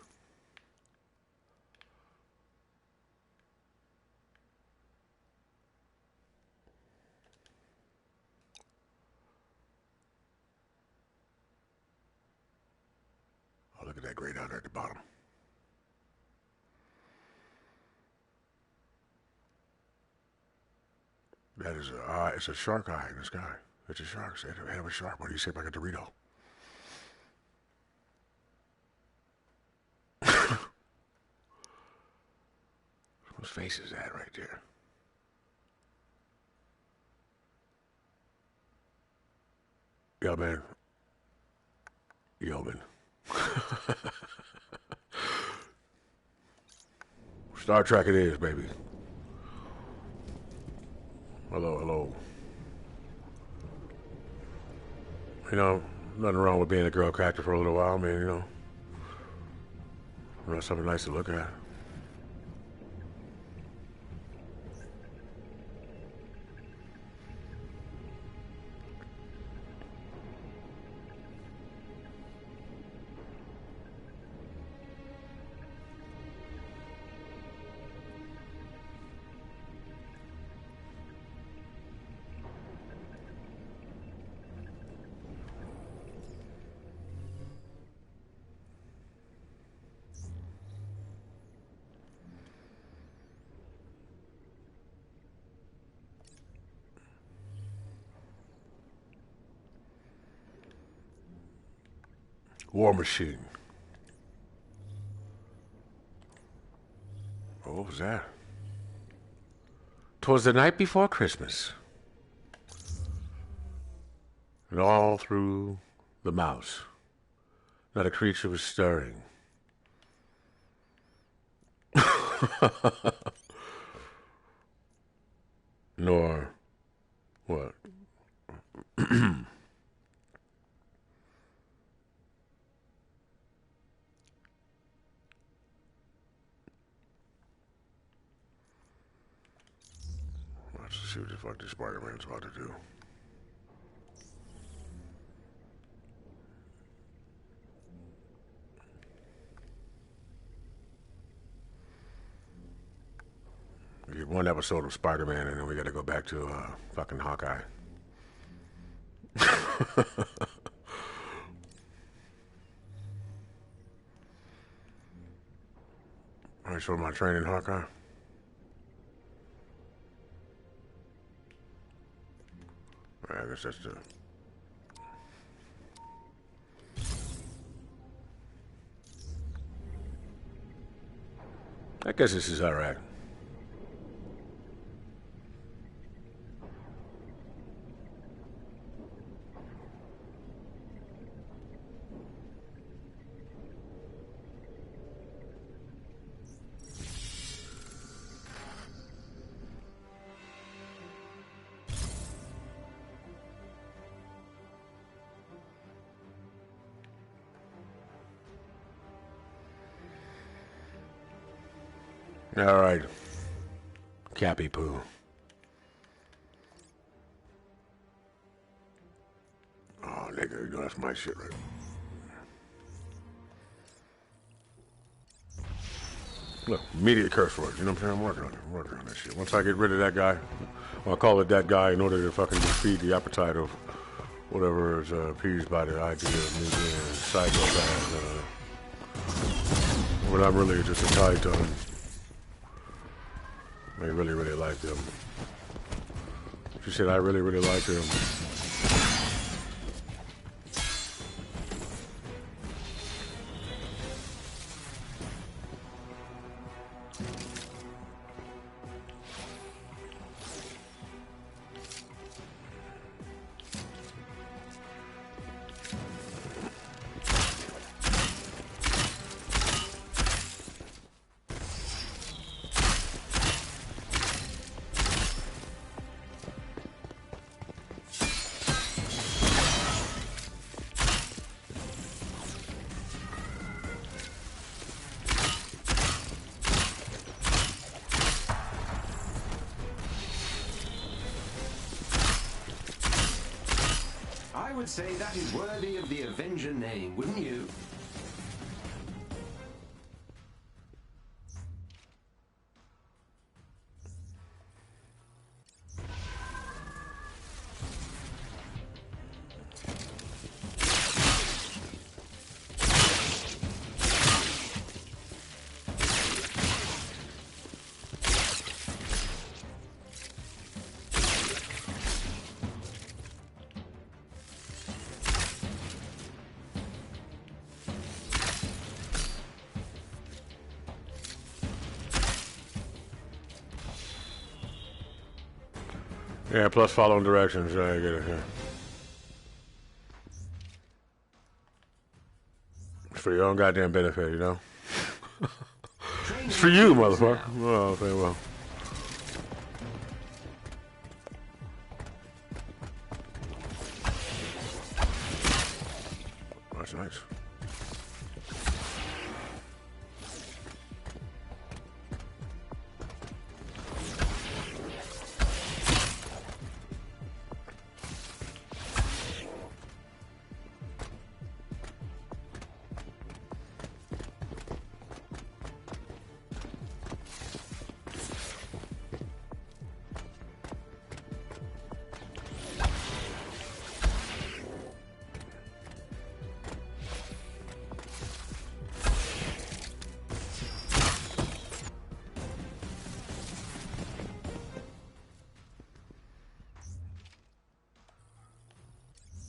Oh, look at that gray down there at the bottom. That is a eye. It's a shark eye in the sky. It's a shark. It's the head of a shark. What do you say about a Dorito? Whose face is that right there? Yo, man. Star Trek it is, baby. Hello. You know, nothing wrong with being a girl character for a little while, man, you know, something nice to look at. War Machine. Oh, what was that? 'Twas the night before Christmas. And all through the mouse, not a creature was stirring. Nor what? Let's see what the fuck this Spider-Man's about to do. We get one episode of Spider-Man and then we gotta go back to fucking Hawkeye. Alright, so my training Hawkeye. I guess that's the... I guess this is alright. All right, Cappy Poo. Oh, nigga, you know that's my shit, right? Look, immediate curse words. You know what I'm saying? I'm working on that shit. Once I get rid of that guy, I'll call it that guy in order to fucking feed the appetite of whatever is appeased by the idea of me being a psychopath. But I'm really just a tight I really liked him. She said I really liked him. I would say that is worthy of the Avenger name, wouldn't you? Yeah, plus following directions. Yeah, I get it. Yeah. It's for your own goddamn benefit, you know? It's for you, motherfucker. Oh, okay, well. That's nice.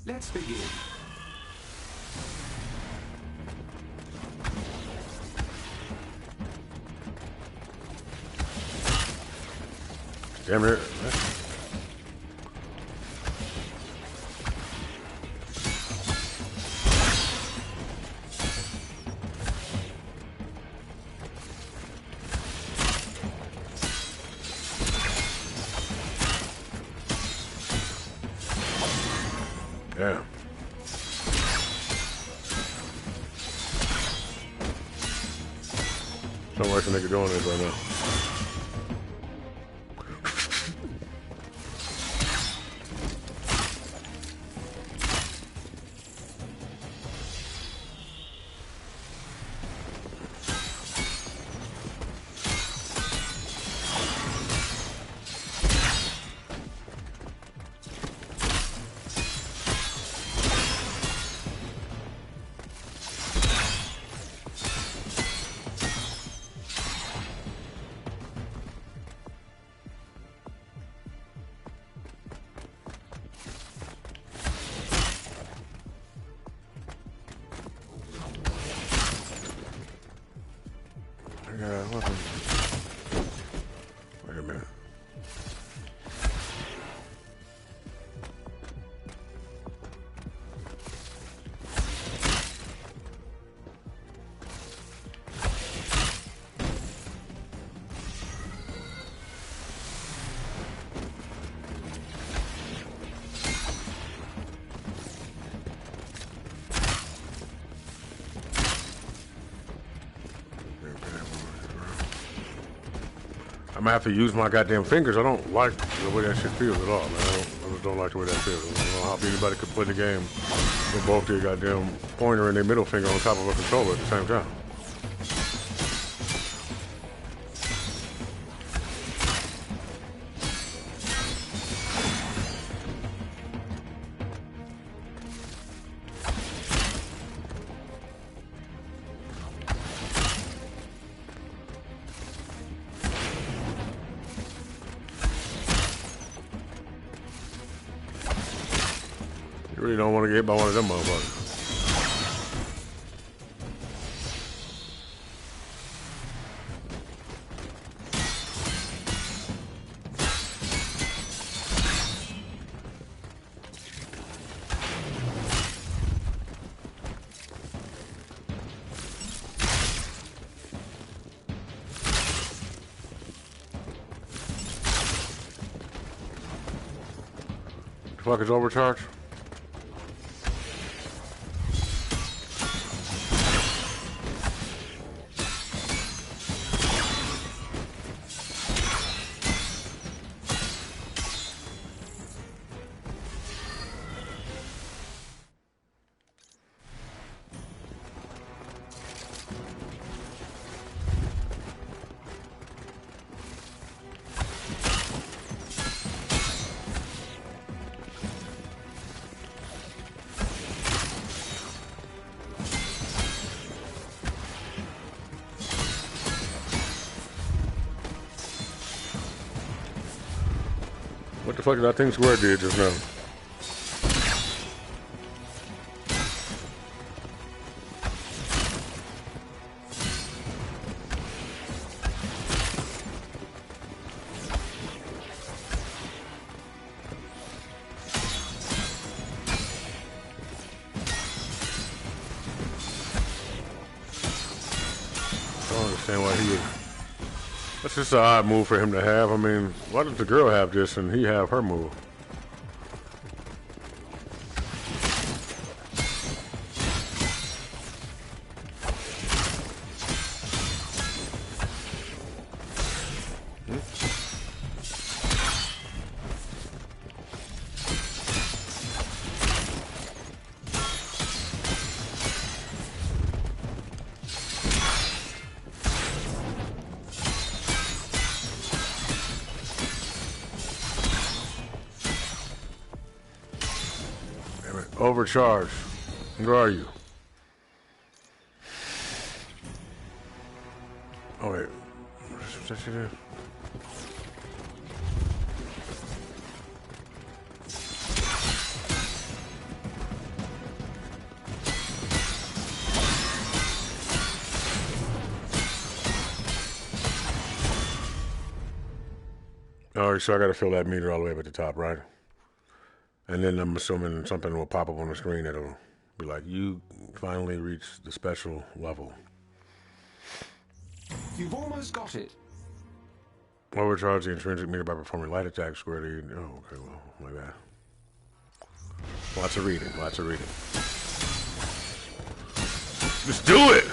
Let's begin. Damn it. Yeah. Some way nigga doing this right now. Wait a minute. I'm gonna have to use my goddamn fingers. I don't like the way that shit feels at all, man. I just don't like the way that feels. I don't know how anybody could play the game with both their goddamn pointer and their middle finger on top of a controller at the same time. You really don't want to get hit by one of them motherfuckers. The fuck is overcharge? What the fuck did I think Square did just now? I don't understand why he would. That's just an odd move for him to have. I mean, why does the girl have this and he have her move? Overcharged. Where are you? Oh wait. What's that shit in? Alright, so I gotta fill that meter all the way up at the top, right? And then I'm assuming something will pop up on the screen that'll be like, you finally reached the special level. You've almost got it. Overcharge the intrinsic meter by performing light attacks square to... Oh, okay, well, my bad. Lots of reading, lots of reading. Just do it!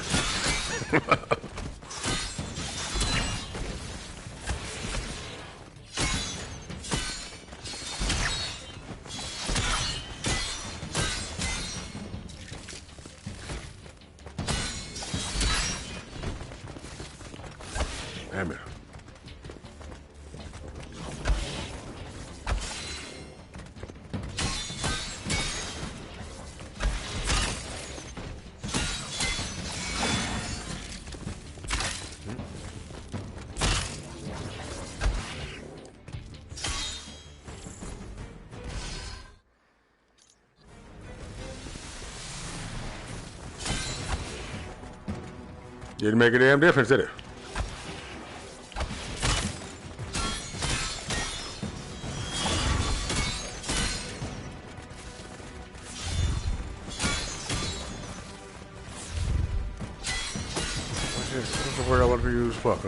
Damn it. Didn't make a damn difference, did it? What's the word I want to use? Fuck.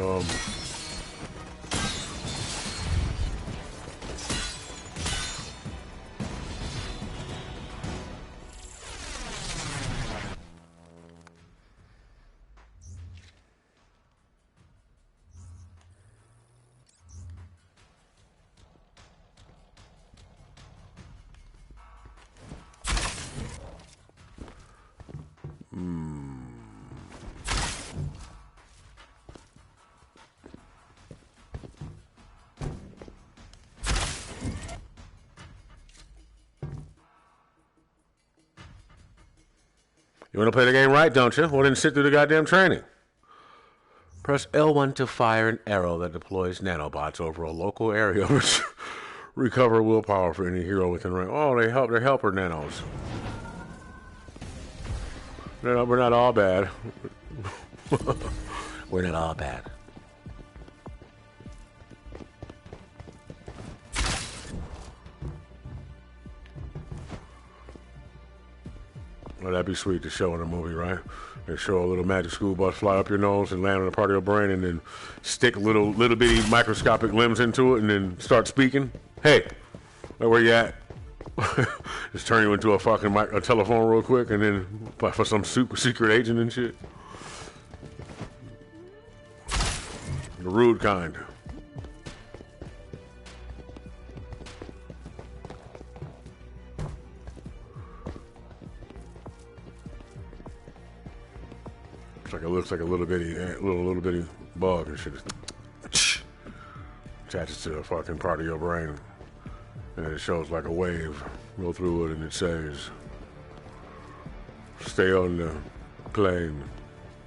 You want to play the game right, don't you? Well, then sit through the goddamn training. Press L1 to fire an arrow that deploys nanobots over a local area. Recover willpower for any hero within range. Oh, they're helper nanos. We're not all bad. We're not all bad. Well, that'd be sweet to show in a movie, right? They show a little magic school bus fly up your nose and land on a part of your brain, and then stick little bitty microscopic limbs into it, and then start speaking. Hey, where you at? Just turn you into a fucking a telephone real quick, and then for some super secret agent and shit. The rude kind. It looks like a little bitty bug and shit. Attaches to a fucking part of your brain, and it shows like a wave go through it, and it says, "Stay on the plane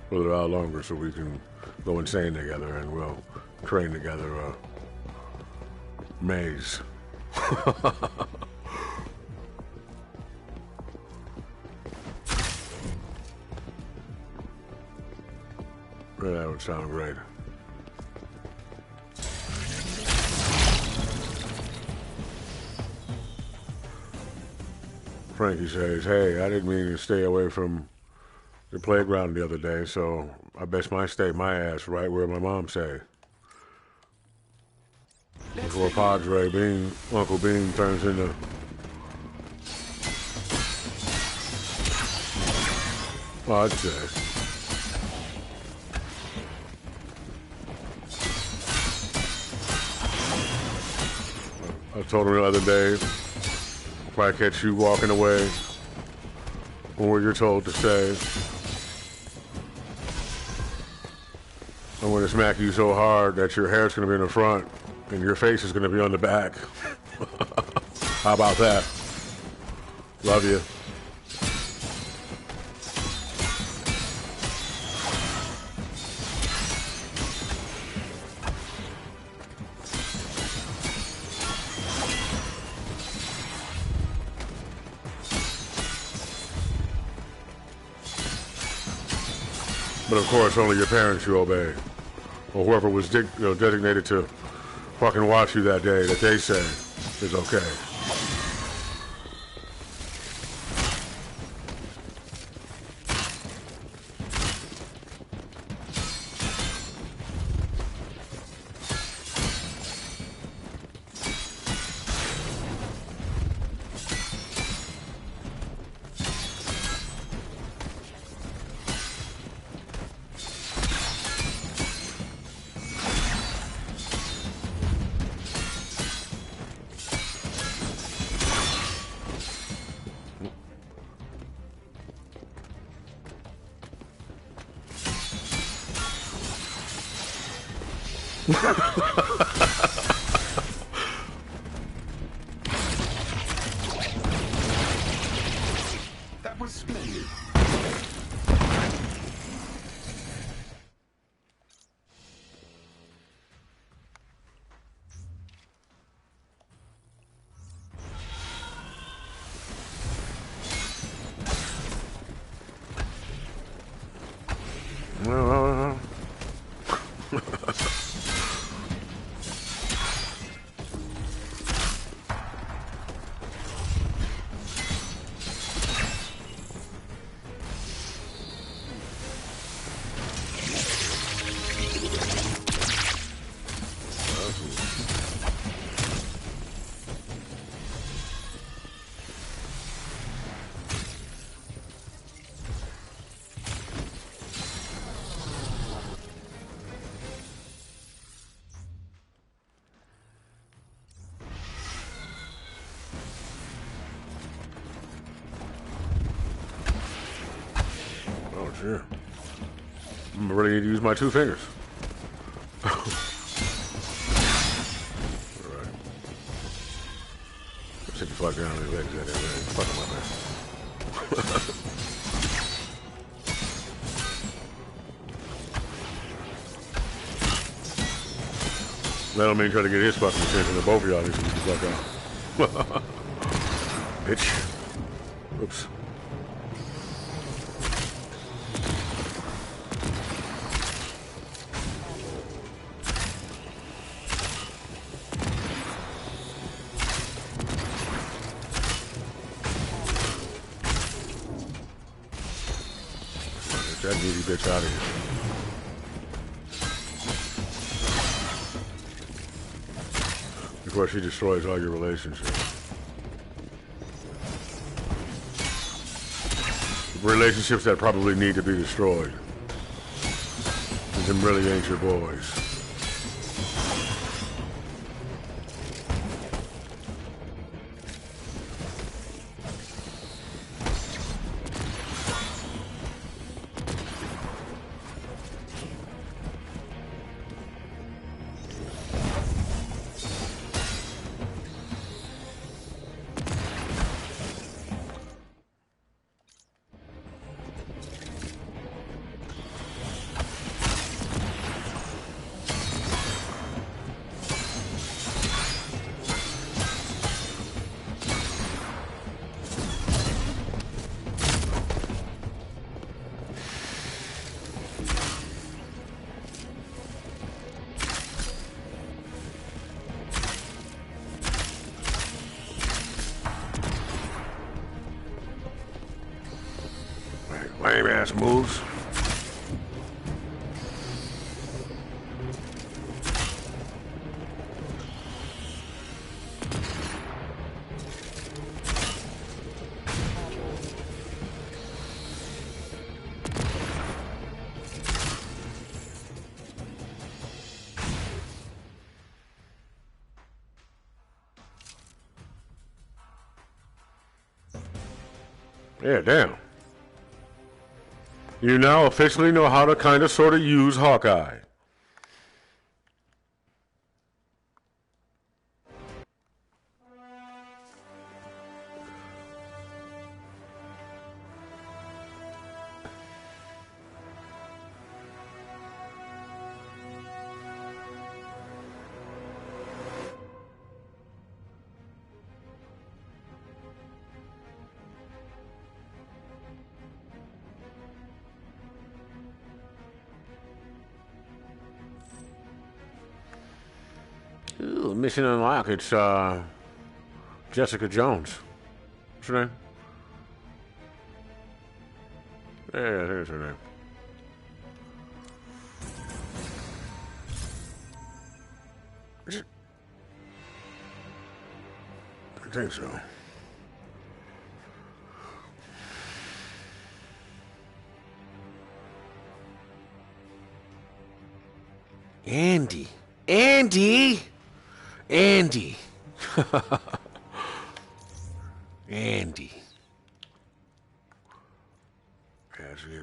for a little while longer, so we can go insane together, and we'll train together a maze." That would sound great. Frankie says, "Hey, I didn't mean to stay away from the playground the other day, so I best might stay my ass right where my mom say." Before Padre Bean, Uncle Bean turns into... Well, I'd say. I told him the other day, if I catch you walking away from where you're told to stay, I'm going to smack you so hard that your hair's going to be in the front and your face is going to be on the back. How about that? Love you. But of course, only your parents you obey, or whoever was designated to fucking watch you that day that they say is okay. That was splendid. Oh, shit. I'm really need to use my two fingers. Alright. Sit the fuck down on your legs. Fuck my man. That don't mean try to get his fucking attention to both of y'all. Need to get the fuck out. Bitch. Oops. Get that needy bitch out of here. Before she destroys all your relationships. Relationships that probably need to be destroyed. And them really ain't your boys. Lame ass moves. Yeah, damn. You now officially know how to kind of sort of use Hawkeye. Ooh, mission unlocked. It's Jessica Jones. What's her name? Yeah, I think it's her name. I think so. Andy. Andy! Andy. Andy.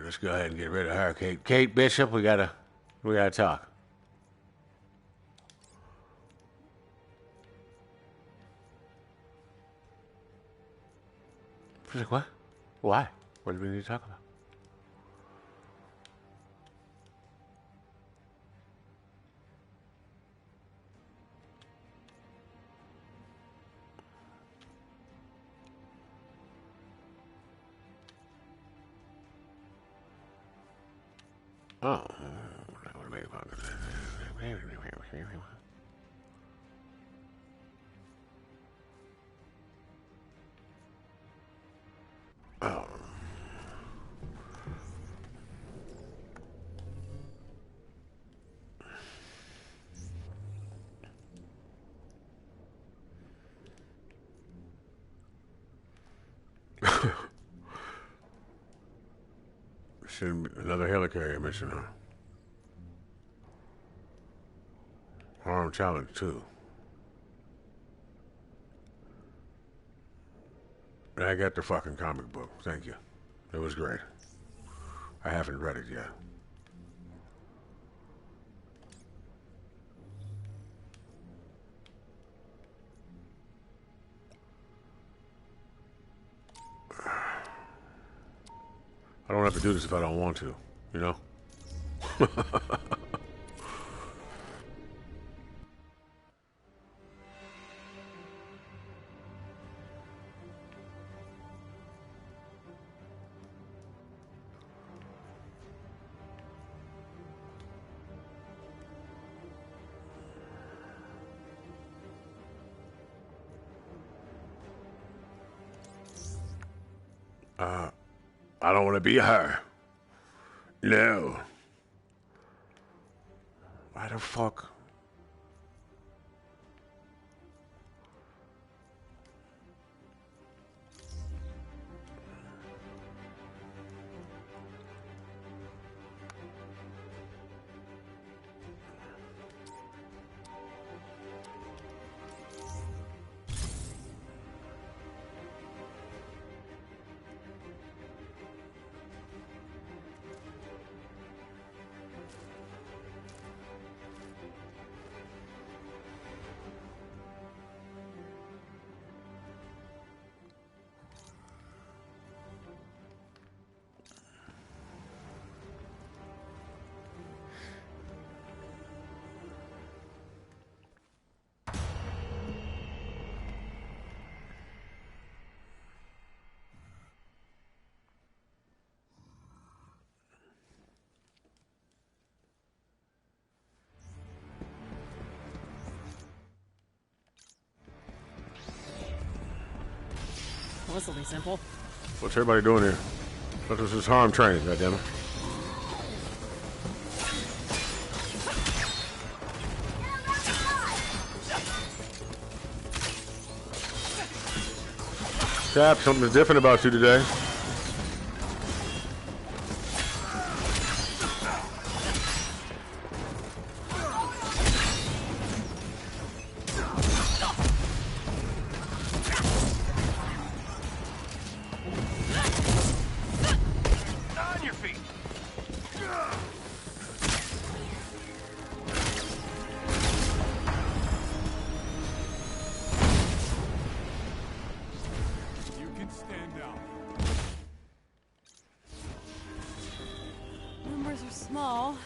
Let's go ahead and get rid of her. Kate Bishop, we gotta talk. She's like, what? Why? What do we need to talk about? Oh. Oh. Should be another helicarrier mission, huh? Harm challenge, too. I got the fucking comic book. Thank you. It was great. I haven't read it yet. I don't have to do this if I don't want to, you know? I don't want to be her. No. Why the fuck? Well, this'll be simple. What's everybody doing here? What was this harm training, goddammit? Cap, something's different about you today.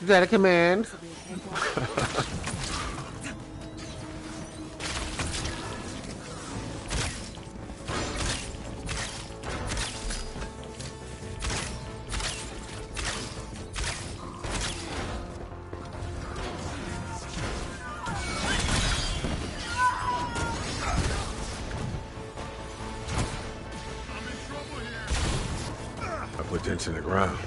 Is that a command? I put dents in the ground.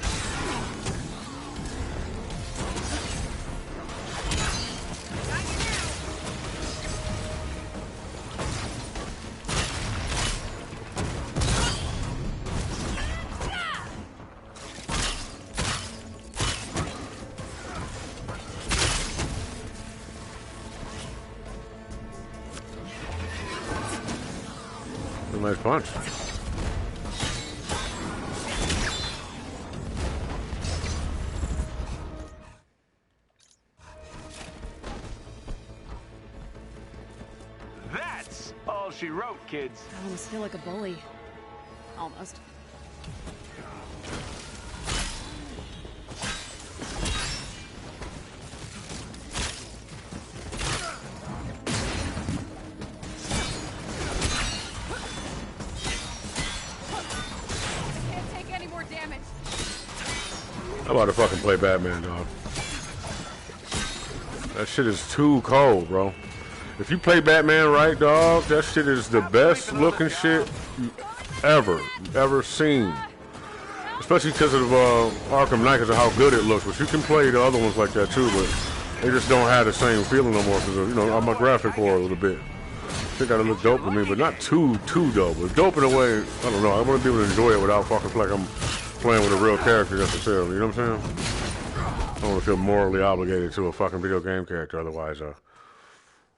Nice punch. That's all she wrote, kids. I almost feel like a bully. Almost. Can't take any more damage. I'm about to fucking play Batman, dog. That shit is too cold, bro. If you play Batman right, dog, that shit is the best looking shit you ever seen. Especially because of Arkham Knight, because of how good it looks. But you can play the other ones like that too, but they just don't have the same feeling no more because of, you know, I'm a graphic horror a little bit. They gotta look dope to me, but not too dope. But dope in a way, I don't know. I want to be able to enjoy it without fucking feel like I'm playing with a real character necessarily. You know what I'm saying? I don't want to feel morally obligated to a fucking video game character. Otherwise,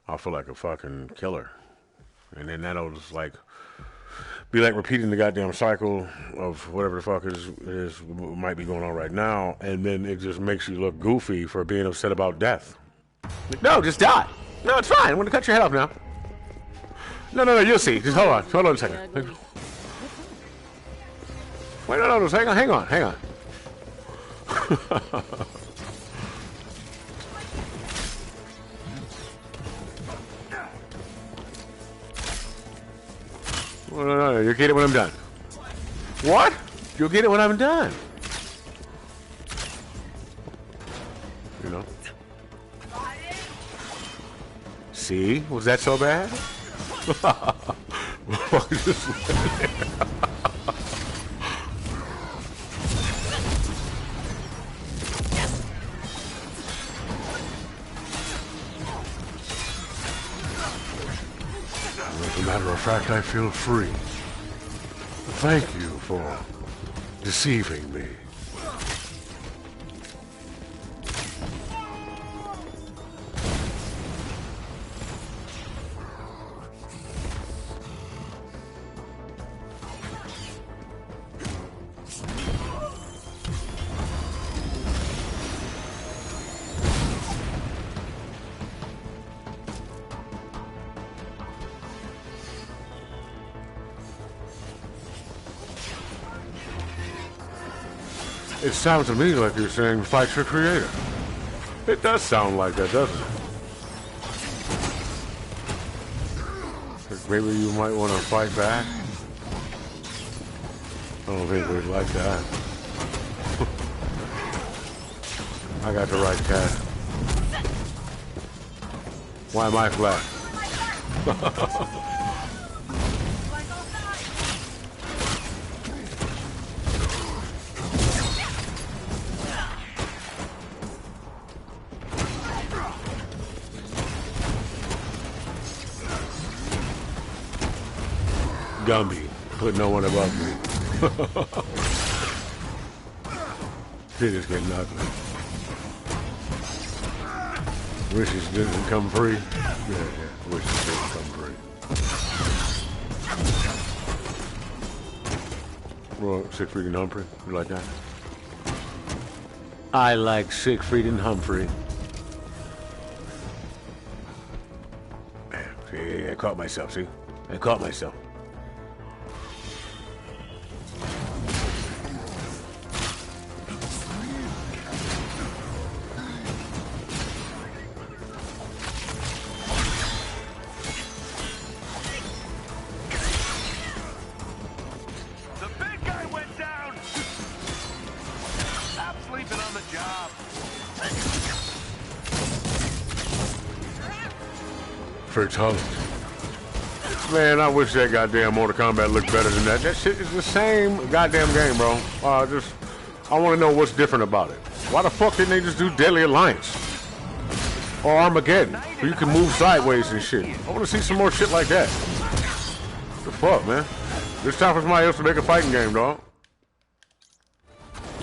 I'll feel like a fucking killer. And then that'll just like be like repeating the goddamn cycle of whatever the fuck is might be going on right now. And then it just makes you look goofy for being upset about death. Like, no, just die. No, it's fine. I'm going to cut your head off now. No, you'll see. Just hold on a second. Wait, no, just hang on. No, you'll get it when I'm done. What? You'll get it when I'm done. You know? See? Was that so bad? As a matter of fact, I feel free. Thank you for deceiving me. It sounds to me like you're saying fight your creator. It does sound like that, doesn't it? Maybe you might want to fight back. I don't think we'd like that. I got the right cat. Why am I flat? Gumby, put no one above me. Shit is getting ugly. Wishes didn't come free. Yeah, wishes didn't come free. Well, Siegfried and Humphrey, you like that? I like Siegfried and Humphrey. See, I caught myself, see? I caught myself. Fatality. Man, I wish that goddamn Mortal Kombat looked better than that. That shit is the same goddamn game, bro. I want to know what's different about it. Why the fuck didn't they just do Deadly Alliance? Or Armageddon, where you can move sideways and shit. I want to see some more shit like that. What the fuck, man? It's time for somebody else to make a fighting game, dog.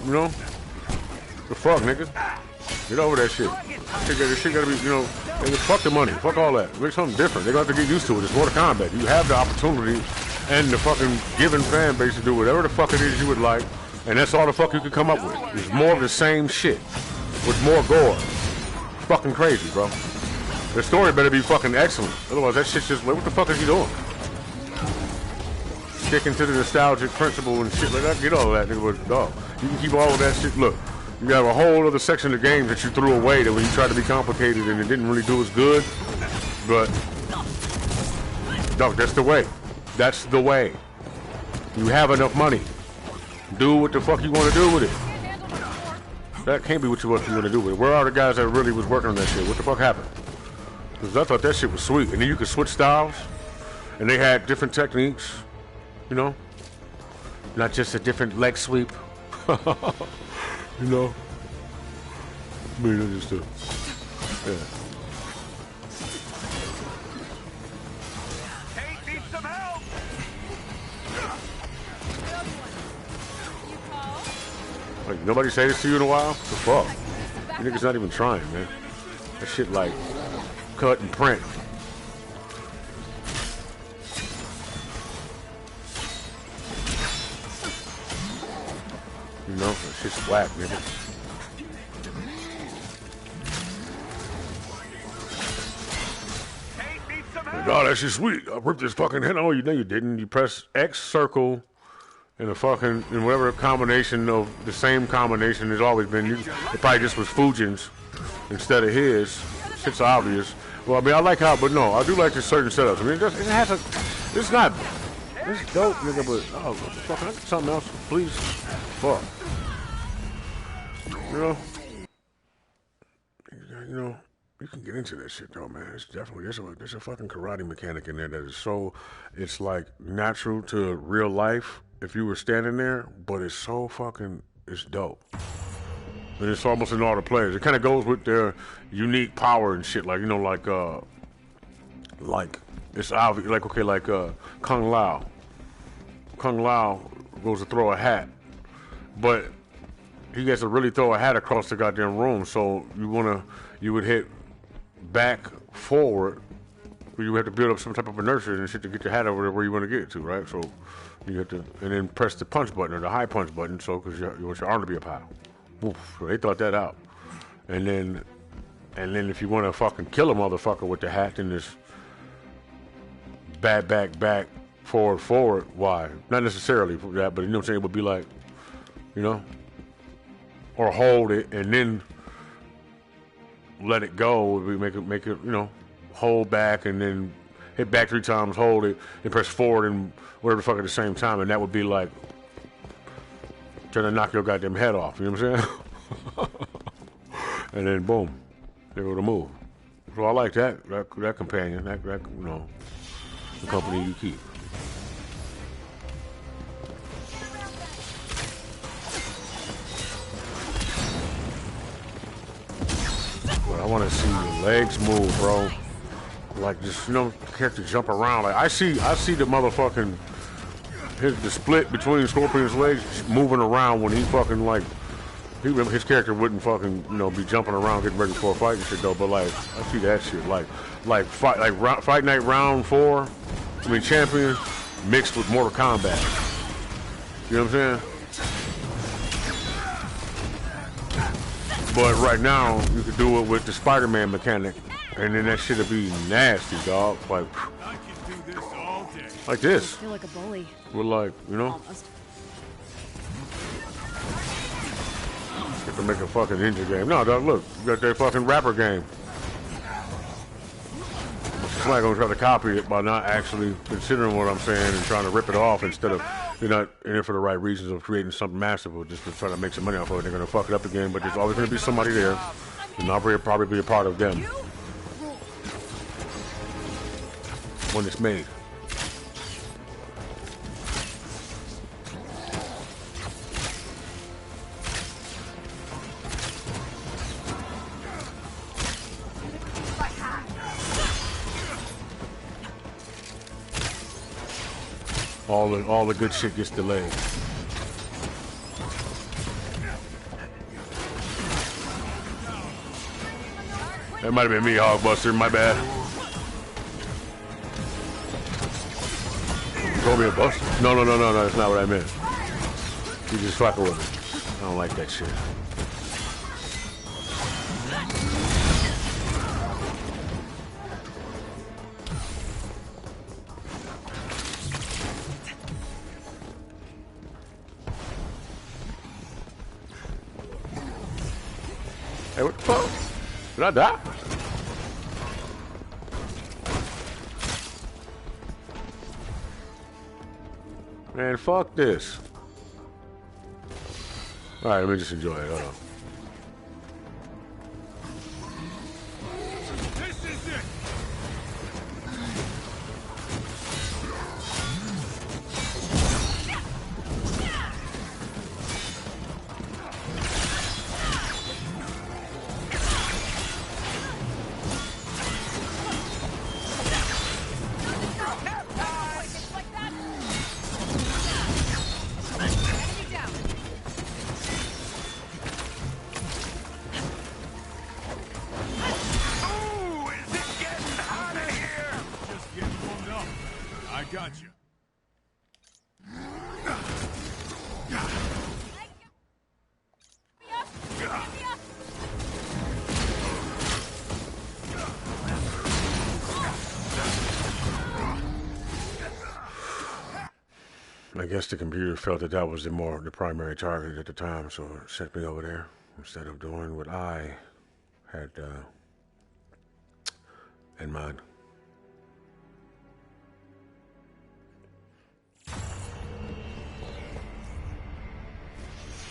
You know? The fuck, niggas? Get over that shit. This shit gotta be, you know, nigga, fuck the money. Fuck all that. Make something different. They're gonna have to get used to it. It's Mortal Kombat. You have the opportunity and the fucking given fan base to do whatever the fuck it is you would like, and that's all the fuck you could come up with. It's more of the same shit with more gore. It's fucking crazy, bro. The story better be fucking excellent. Otherwise, that shit's just, what the fuck is he doing? sticking to the nostalgic principle and shit like that. Get all of that, nigga. But dog, you can keep all of that shit. Look, you have a whole other section of games that you threw away that when you tried to be complicated and it didn't really do as good. But dog, that's the way. That's the way. You have enough money. Do what the fuck you want to do with it. That can't be what you want to do with it. Where are the guys that really was working on that shit? What the fuck happened? Because I thought that shit was sweet. And then you could switch styles. And they had different techniques. You know? Not just a different leg sweep. You know? I mean, it's just a... Yeah. Like, nobody say this to you in a while? What the fuck? You niggas not even trying, man. That shit like cut and print. You know, that shit's whack, nigga. Like, oh, that shit's sweet. I ripped this fucking head. Oh, you know you didn't. You press X, circle, and a fucking, and whatever combination of the same combination has always been. It probably just was Fujin's instead of his. Shit's obvious. Well, I mean, I like how, but no, I do like the certain setups. I mean, it has a, it's not, it's dope, nigga, but, oh, fuck, I got something else, please. Fuck. You know, you can get into that shit though, man. It's definitely, there's a fucking karate mechanic in there that is so, it's like natural to real life if you were standing there, but it's so fucking, it's dope. And it's almost in all the players. It kind of goes with their unique power and shit, like, you know, like it's obvious, like, okay, like Kung Lao. Kung Lao goes to throw a hat, but he gets to really throw a hat across the goddamn room, so you would hit back forward, you have to build up some type of inertia and shit to get your hat over where you want to get it to, right? So you have to, and then press the punch button or the high punch button, so because you want your arm to be a pow. Oof, so they thought that out. And then if you want to fucking kill a motherfucker with the hat, then this back, forward, why? Not necessarily for that, but you know what I'm saying? It would be like, you know, or hold it and then let it go. Make it, you know, hold back and then hit back 3 times, hold it, and press forward and whatever the fuck at the same time, and that would be like trying to knock your goddamn head off, you know what I'm saying? And then boom, there go the move. So I like that companion, that you know, the company you keep. But I want to see your legs move, bro. Like, just, you know, character jump around. Like I see the motherfucking the split between Scorpion's legs moving around when he fucking like his character wouldn't fucking, you know, be jumping around getting ready for a fight and shit though. But like I see that shit Fight Night Round 4. I mean Champion mixed with Mortal Kombat. You know what I'm saying? But right now you could do it with the Spider-Man mechanic, and then that shit'll be nasty, dog. Like this. I feel like a bully. We're like, you know? Almost. Get to make a fucking ninja game. No, dog, look, you got that fucking rapper game. Somebody's gonna try to copy it by not actually considering what I'm saying and trying to rip it off instead of, you're not in it for the right reasons of creating something massive or just to try to make some money off of it. They're gonna fuck it up again, but there's always gonna be somebody there, and I'll probably be a part of them when it's made. All the good shit gets delayed. That might have been me, Hogbuster. My bad. Call me a buster? No. That's not what I meant. You just fucking with it. I don't like that shit. Hey, what the fuck? Did I die? Man, fuck this. Alright, let me just enjoy it. Hold on. This is it! Got you. I guess the computer felt that that was the primary target at the time, so it set me over there instead of doing what I had in mind.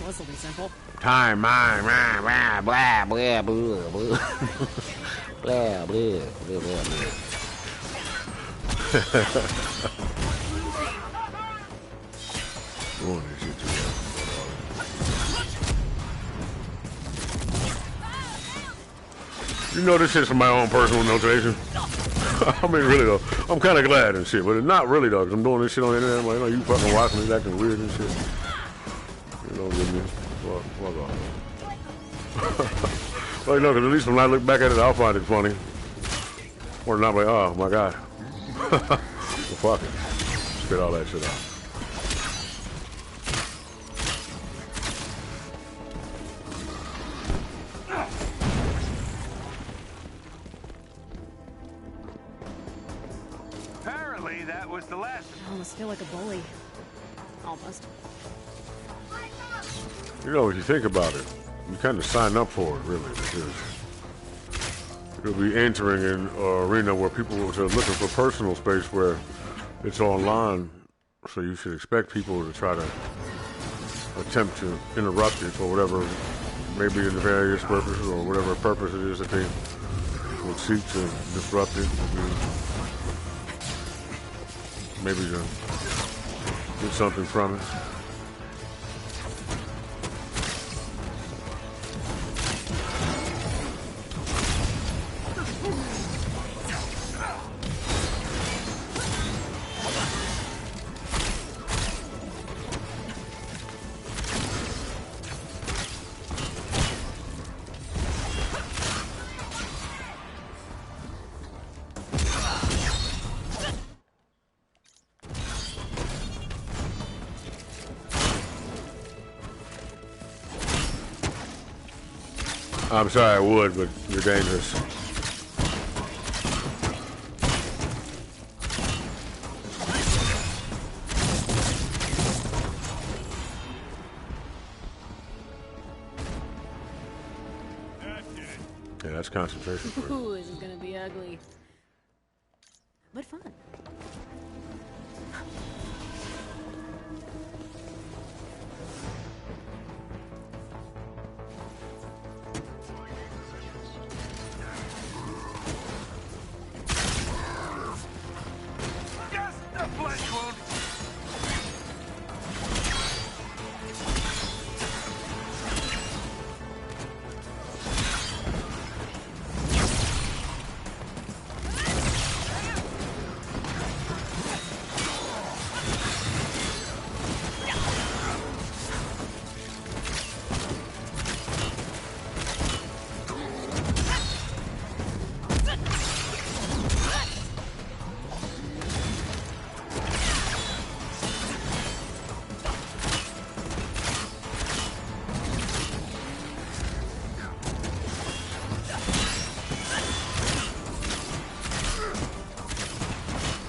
This will be simple. Time, mine, blah, blah, blah, blah, blah, blah, blah, blah, blah, blah. You know this shit's for my own personal notation. I mean, really though, I'm kind of glad and shit, but not really though, because I'm doing this shit on the internet. I'm like, you know, you fucking watching me acting weird and shit. You know, give me fuck off. Well, you know, because at least when I look back at it, I'll find it funny. Or not like, oh my god. Well, fuck it. Spit all that shit out. Apparently, that was the last. I almost feel like a bully. Almost. You know, if you think about it, you kind of sign up for it, really, because you'll be entering an arena where people are looking for personal space where it's online, so you should expect people to try to attempt to interrupt it for whatever, maybe in the various purposes or whatever purpose it is that they would seek to disrupt it, maybe to get something from it. I'm sorry, I would, but you're dangerous. Yeah, that's concentration for you. Ooh, this is gonna be ugly. But fun.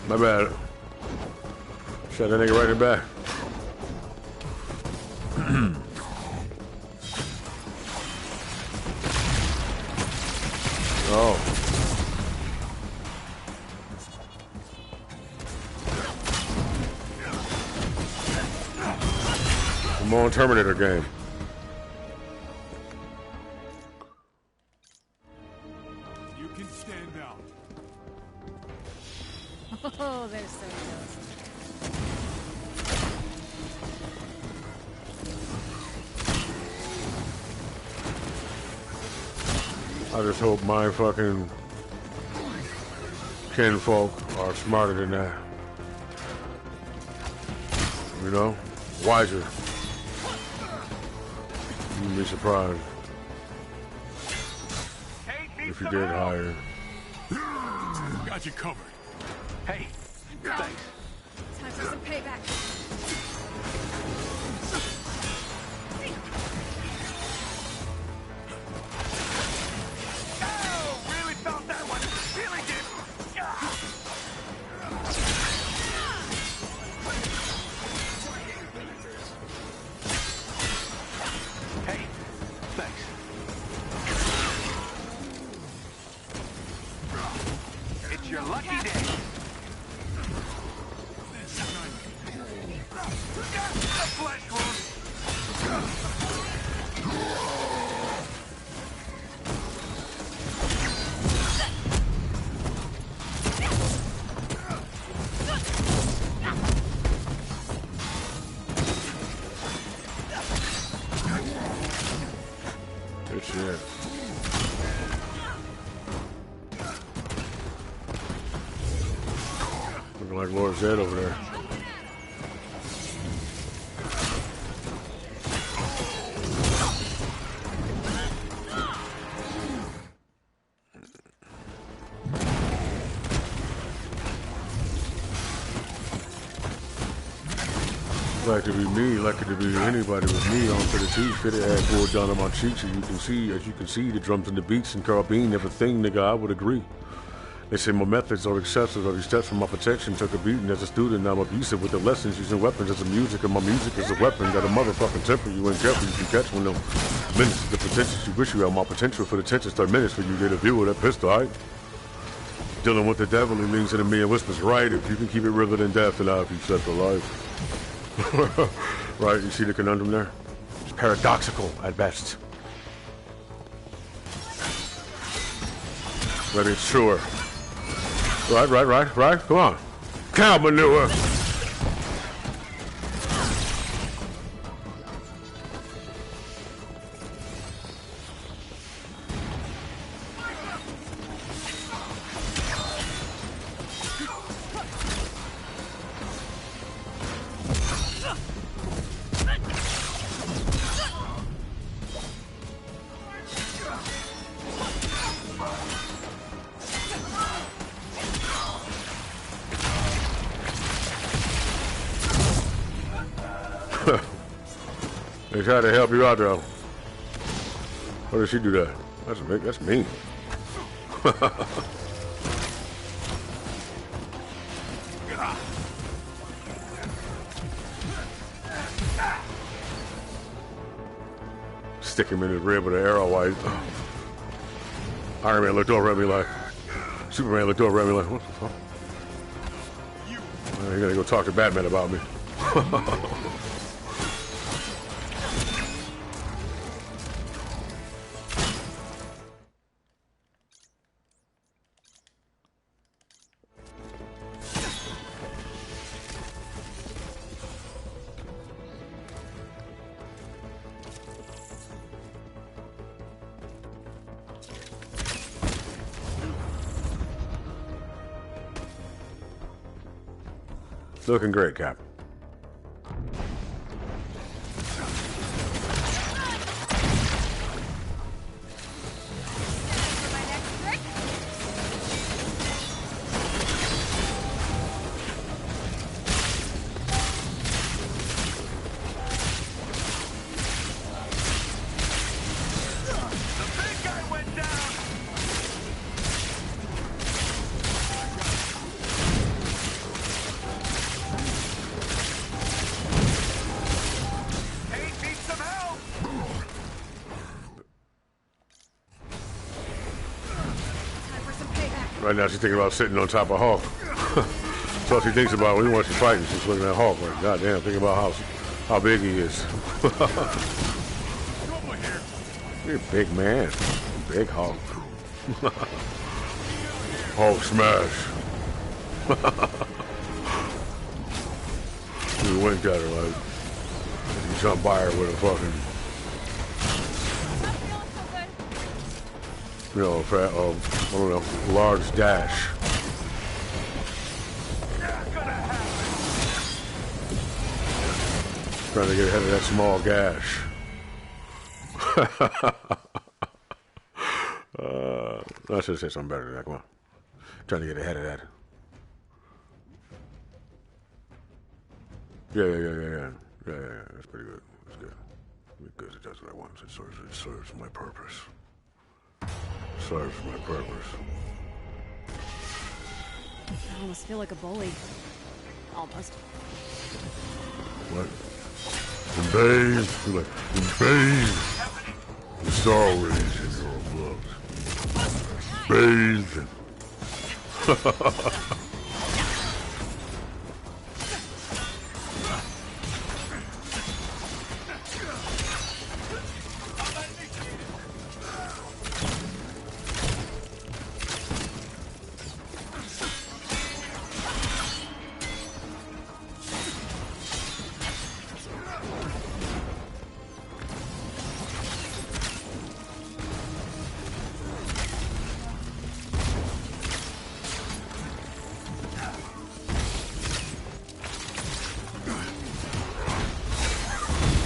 My bad. Shot that nigga right in the back. Come on, Terminator game. You can stand out. Oh, they're so close. I just hope my fucking kinfolk are smarter than that. You know? Wiser. You'd be surprised if you did hire. Got you covered. Hey, thanks. Time for some payback. Really felt that one. Really did. Hey, thanks. It's your lucky day. The flesh wound. Good shit. Looking like Lord Zed over there. Like to be me, like it to be anybody with me on for the teeth, fitted ass pulled down on my cheeks, and as you can see, the drums and the beats and carabine, everything, nigga, I would agree. They say my methods are excessive, every step from my protection took a beating as a student, I'm abusive with the lessons, using weapons as a music, and my music is a weapon, got a motherfucking temper, you ain't careful, you can catch one of them minutes, the potential you wish you had, my potential for the tension, start minutes for you get a view of that pistol, alright? Dealing with the devil, he leans into me and whispers, right, if you can keep it realer than death, and I'll be set for life. Right, you see the conundrum there? It's paradoxical at best. But it's sure. Right. Come on. Cow manure. They tried to help you out though. Why did she do that? That's mean. Stick him in his rib with an arrow while Iron Man looked over at me like, Superman looked over at me like, what the fuck? You gotta go talk to Batman about me. Looking great, Cap. Right now she's thinking about sitting on top of Hulk. That's all she thinks about when she fighting. She's looking at Hulk like, goddamn, thinking about How big he is. You're a big man. Big Hulk. Hulk smash. We went at her like you jump by her with a fucking I don't know, large dash. Trying to get ahead of that small gash. I should have said something better than that. Come on. Trying to get ahead of that. Yeah. That's pretty good. That's good. Because it does what I want. It serves my purpose. Serves my purpose. I almost feel like a bully. Almost. What? Bathe. Like, bathe. The Star Wars in your blood. Bathe.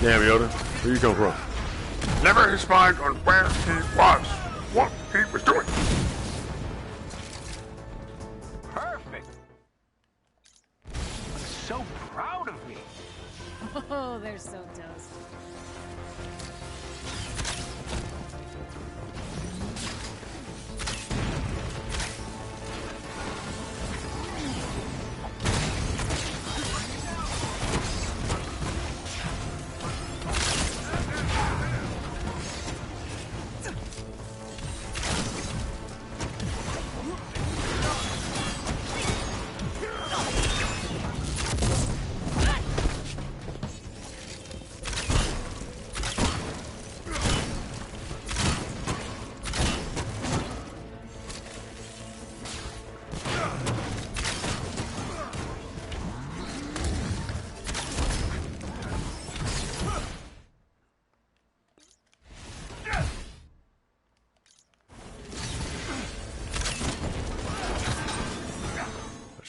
Damn, Yoda, where you come from? Never his mind on where he was, what he was doing. Perfect. I'm so proud of me. Oh, they're so toast.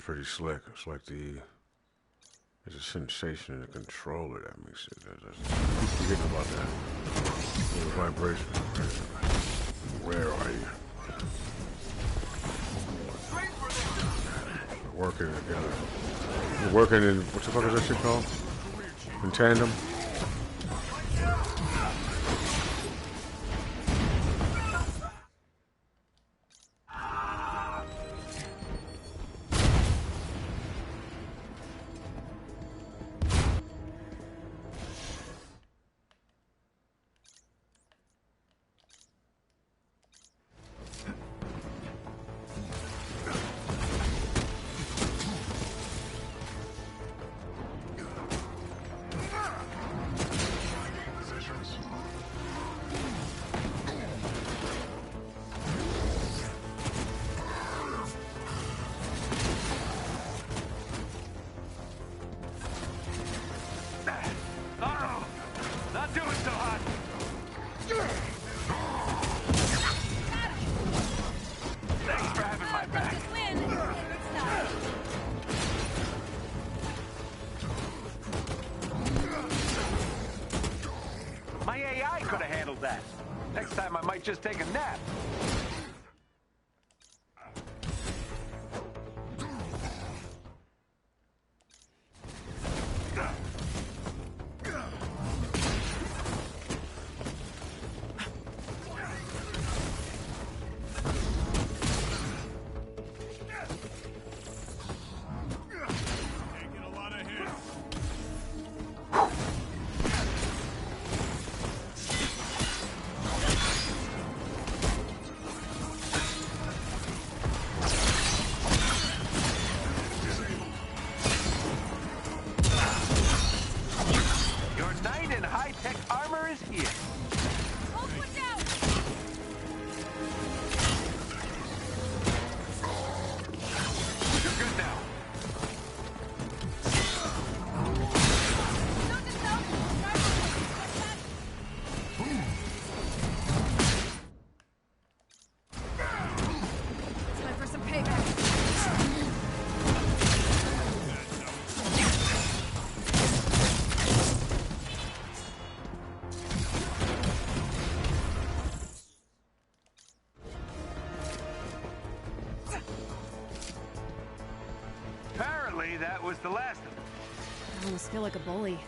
Pretty slick. It's like there's a sensation in the controller that makes it. I keep forgetting about that. The vibration. Where are you? We're working together. We're working in, what the fuck is that shit called? In tandem? Just take a nap. Here. Hold one down. You're good now. Time for some payback. Apparently, that was the last of them. I almost feel like a bully.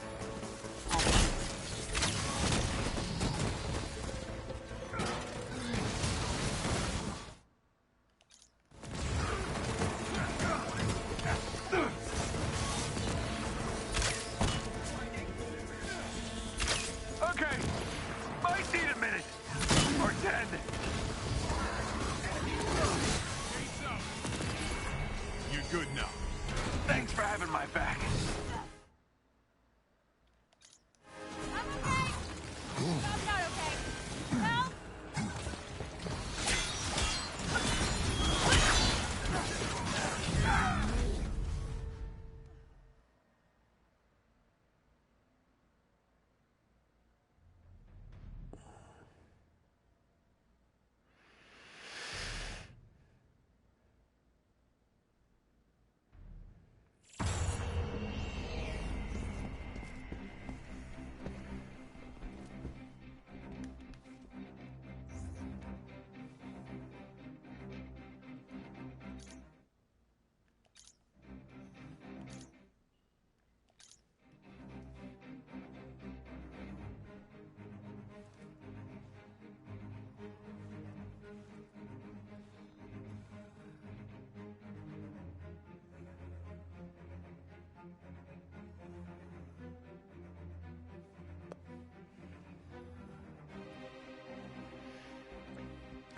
Okay, might need a minute. Or 10. You're good now. Thanks for having my back. I'm not okay. Help!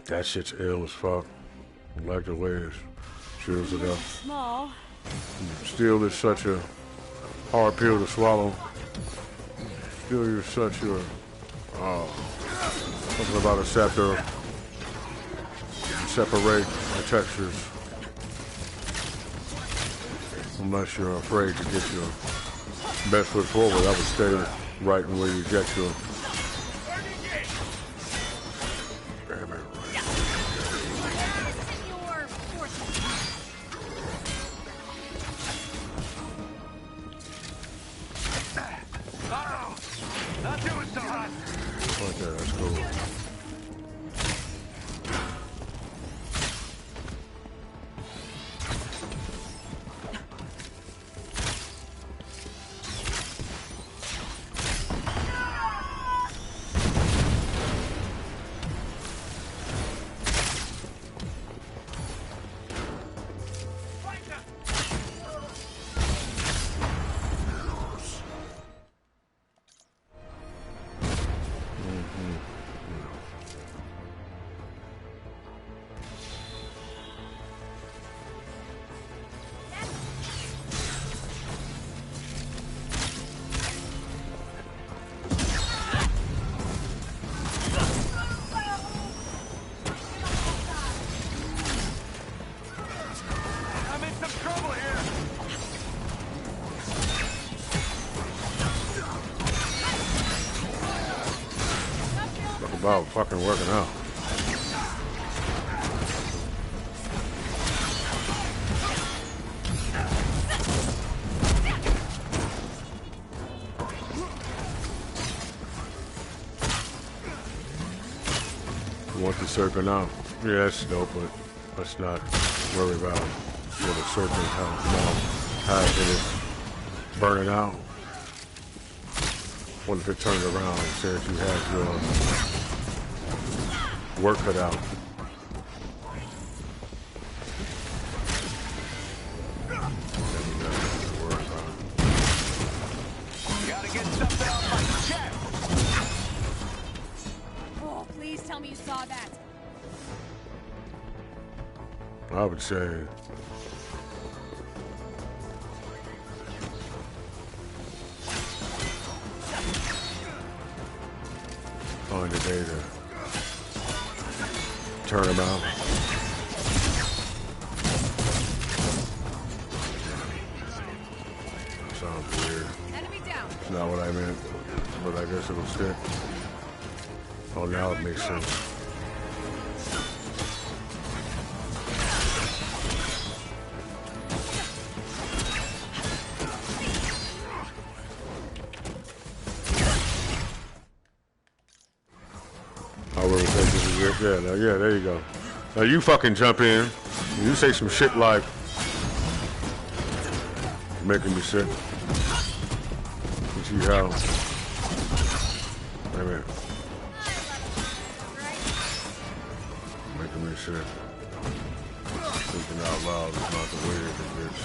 That shit's ill as fuck. I like the way it chews it up. Small. Steel is such a hard pill to swallow. Steel, you're such a something about a scepter. You separate the textures. Unless you're afraid to get your best foot forward, I would stay right where you get your. Not doing so hot. Okay, that's cool. I'm in some trouble here. Talk about fucking working out. You want the serpent out? Yeah, that's dope, but let's not worry about what the serpent has it is burning out. What if it turned around and said you had your work cut out? Gotta get something off my chest. Oh, please tell me you saw that. I would say find a day to turn him out. Sounds weird. It's not what I meant, but I guess it'll stick. Oh, now it makes sense. I really think this is it. Yeah, now, yeah, there you go. Now you fucking jump in. You say some shit like, making me sick. You see how? Wait a minute. Making me sick. Thinking out loud is not the way it is.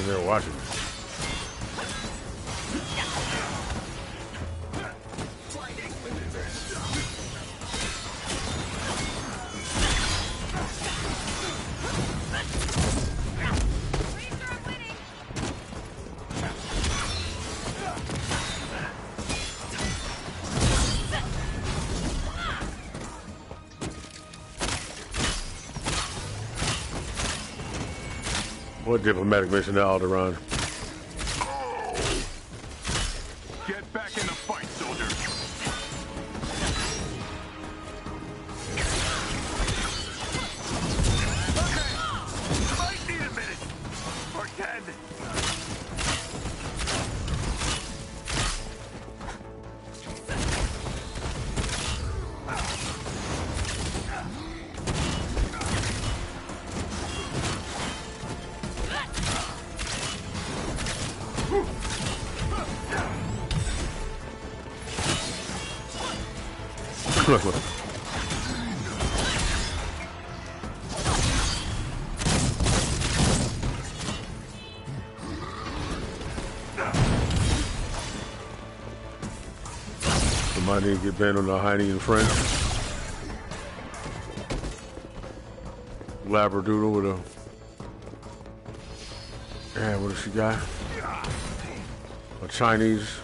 They're watching. What diplomatic mission to Alderaan? Get back in the fight, soldier. Okay. Might need a minute. Or 10. Look, look. Somebody need to get bent on the Heine and French. Labradoodle with a... Yeah, what does she got? A Chinese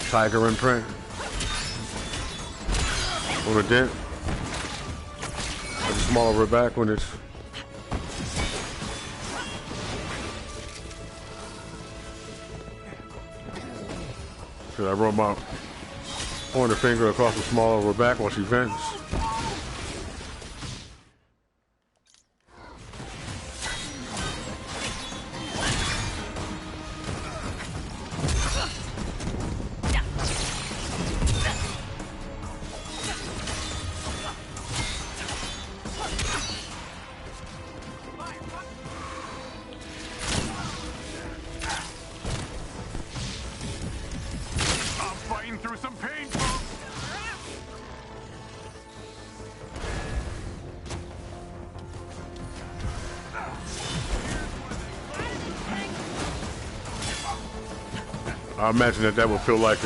tiger imprint. On a dent. It's small over her back when it's... Should I run my pointer finger across the small of her back while she vents? I imagine that would feel like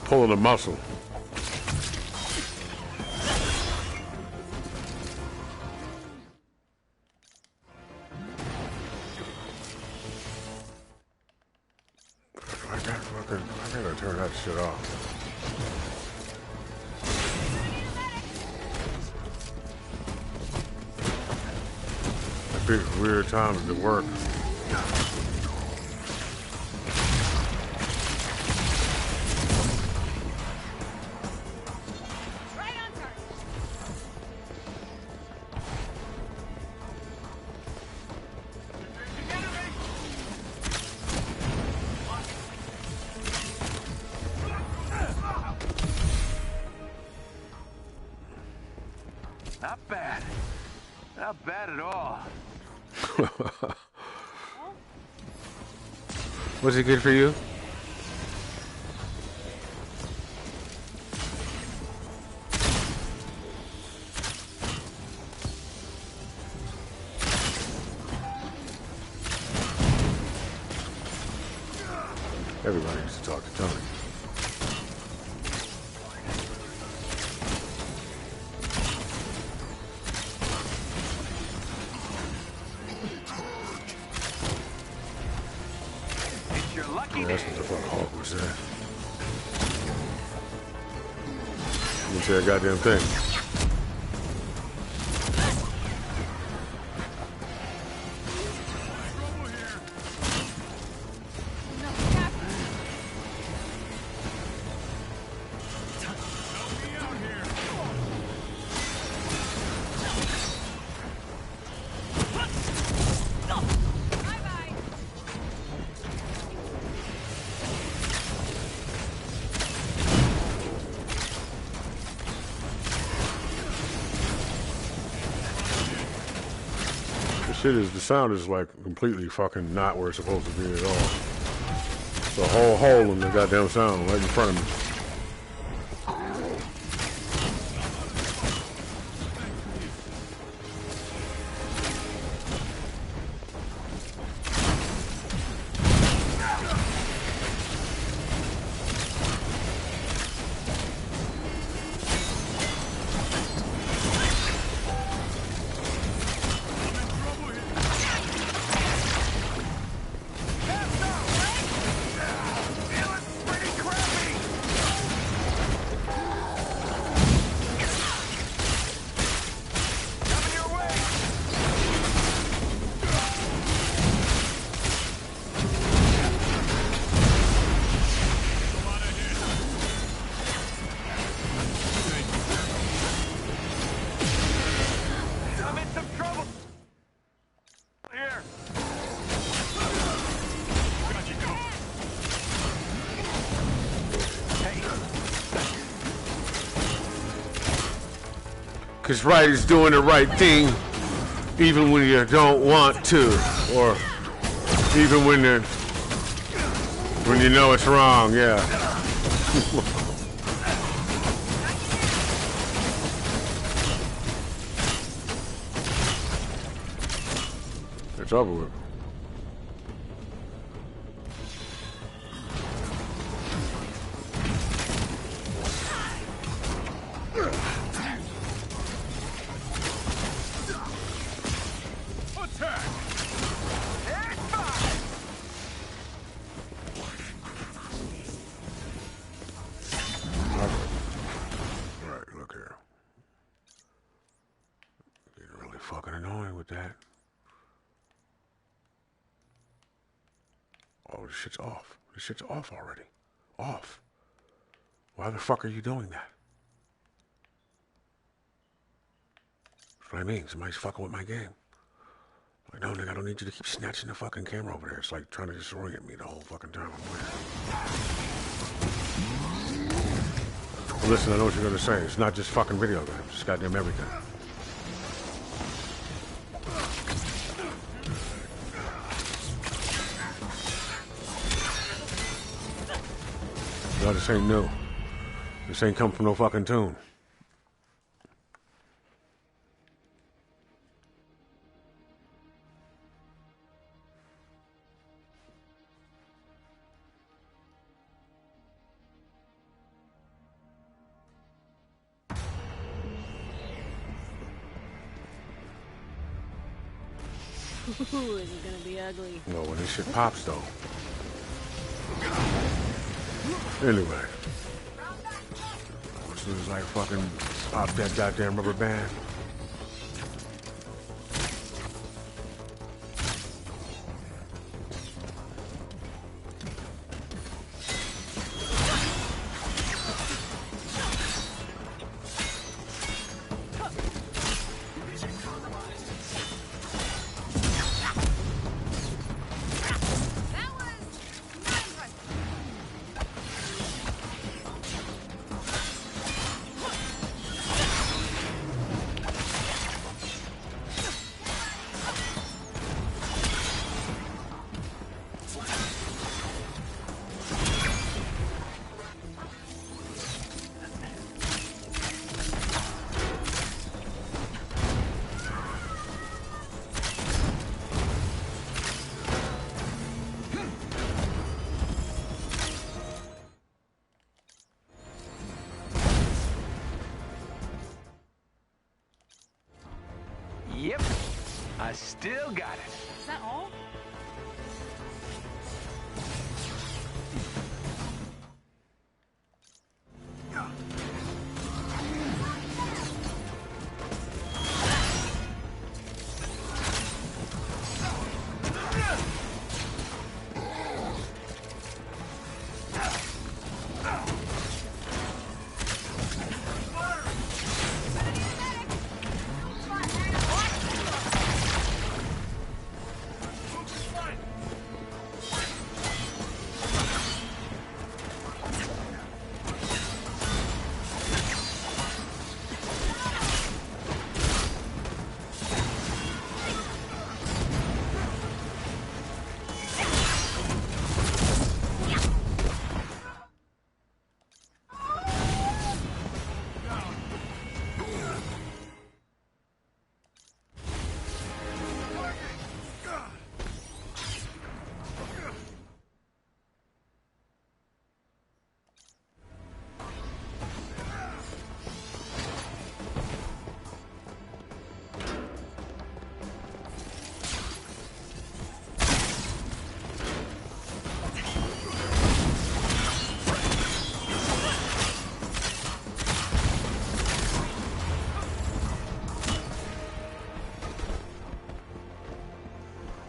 pulling a muscle. I gotta turn that shit off. pick weird times to work. Not bad. Not bad at all. Was it good for you? Everybody used to talk to Tony. That's what the fuck Hawk was saying. Let me say a goddamn thing. The sound is like completely fucking not where it's supposed to be at all. It's a whole hole in the goddamn sound right in front of me. Because right is doing the right thing even when you don't want to, or even when you know it's wrong, yeah. It's over with. Shit's off. This shit's off already. Off. Why the fuck are you doing that? That's what I mean. Somebody's fucking with my game. Like, no, nigga, I don't need you to keep snatching the fucking camera over there. It's like trying to disorient me the whole fucking time I'm with. Well, listen, I know what you're gonna say. It's not just fucking video games. It's goddamn everything. No, this ain't new. This ain't come from no fucking tune. Ooh, is it gonna be ugly? Well, when this shit pops, though. Anyway. As soon as I fucking pop that goddamn rubber band. Yep. I still got it. Is that all?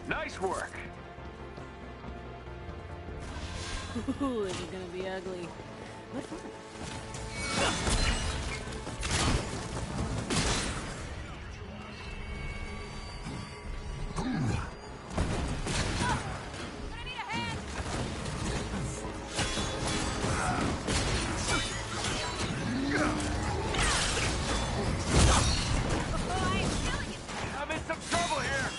Nice work. Ooh, this is gonna be ugly. But fun. I'm in some trouble here.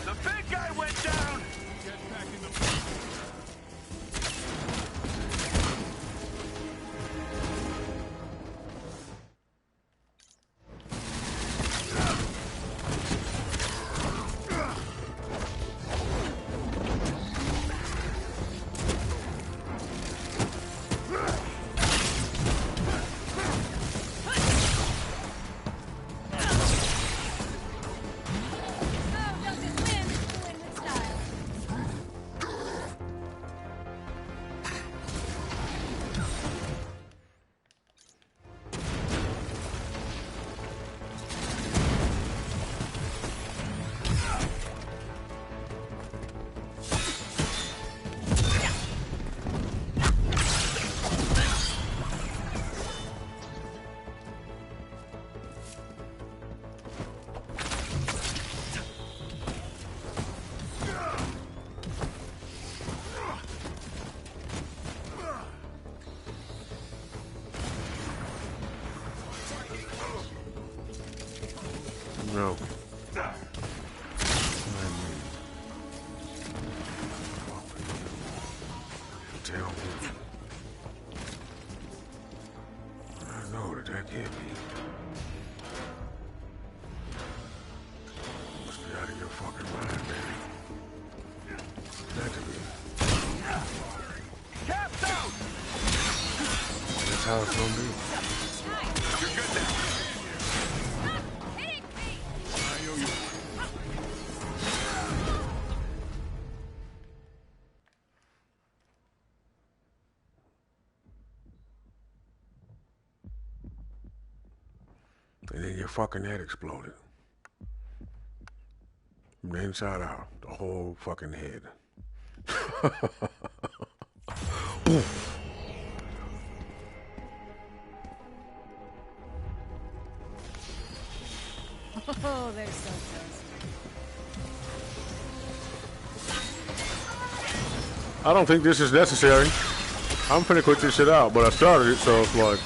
The big guy went down. Get back in the... No. Tell me. I know that can't be. Must be out of your fucking mind, baby. That could be. Cap's out! That's how it's gonna be. You're good now. And then your fucking head exploded. From the inside out, the whole fucking head. Oh, they're so close. I don't think this is necessary. I'm finna quit this shit out, but I started it, so it's like.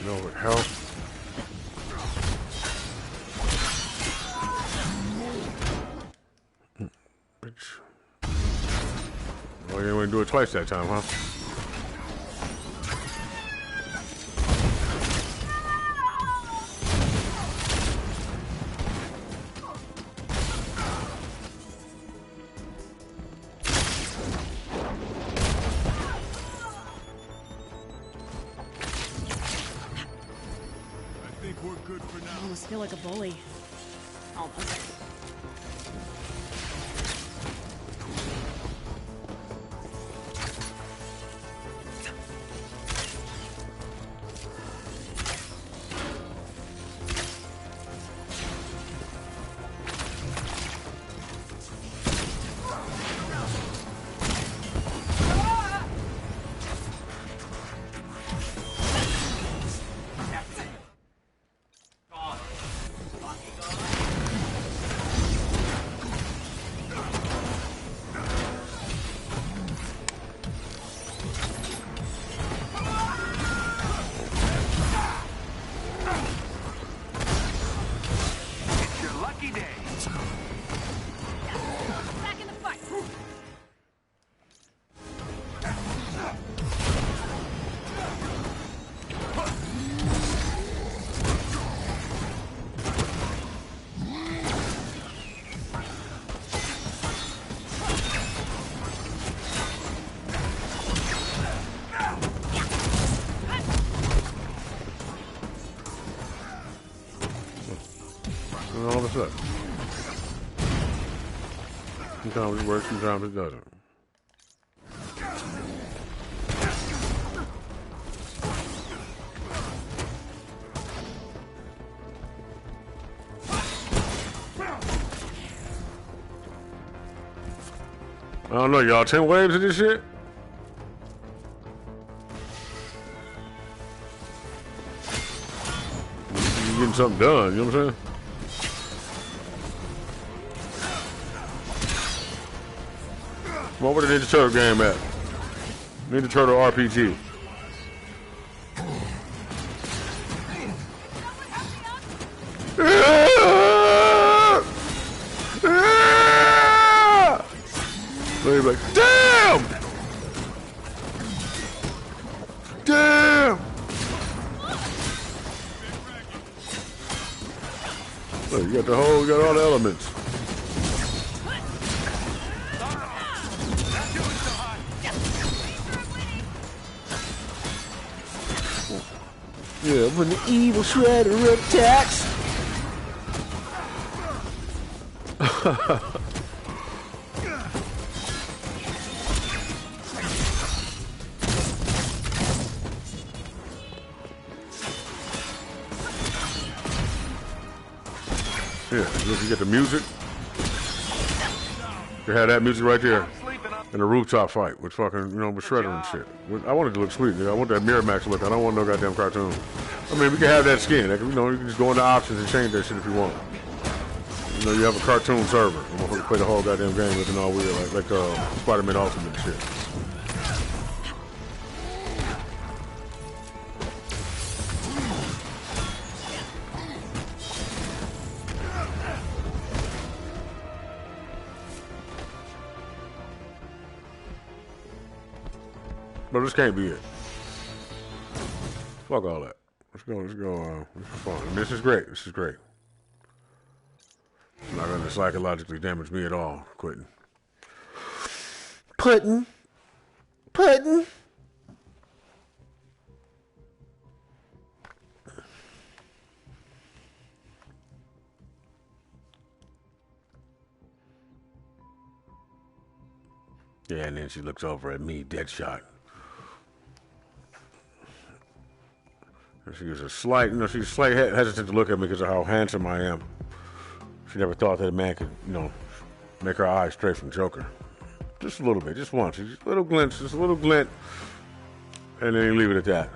No health. Bitch. Oh, you didn't want to do it twice that time, huh? I almost feel like a bully. Almost. All of a sudden. Sometimes it works, sometimes it doesn't. I don't know, y'all. 10 waves of this shit? You getting something done, you know what I'm saying? What would the Ninja Turtle game at? Ninja Turtle RPG. So he's like, damn! Damn! Look, you got you got all the elements. Yeah, when the evil shredder attacks. Yeah, you get the music. You had that music right there in the rooftop fight with fucking, with Shredder and shit. I wanted it to look sweet, nigga. I want that Miramax look. I don't want no goddamn cartoon. I mean, we can have that skin. You can just go into options and change that shit if you want. You have a cartoon server. You motherfucker play the whole goddamn game looking all weird, like Spider-Man Ultimate and shit. But this can't be it. Fuck all that. Let's go. This is fun. And this is great. This is great. It's not going to psychologically damage me at all, quitting. Pudding. Yeah, and then she looks over at me, Deadshot. She was a slight, she's slight hesitant to look at me because of how handsome I am. She never thought that a man could, make her eyes straight from Joker. Just a little bit, just once. Just a little glint, and then you leave it at that.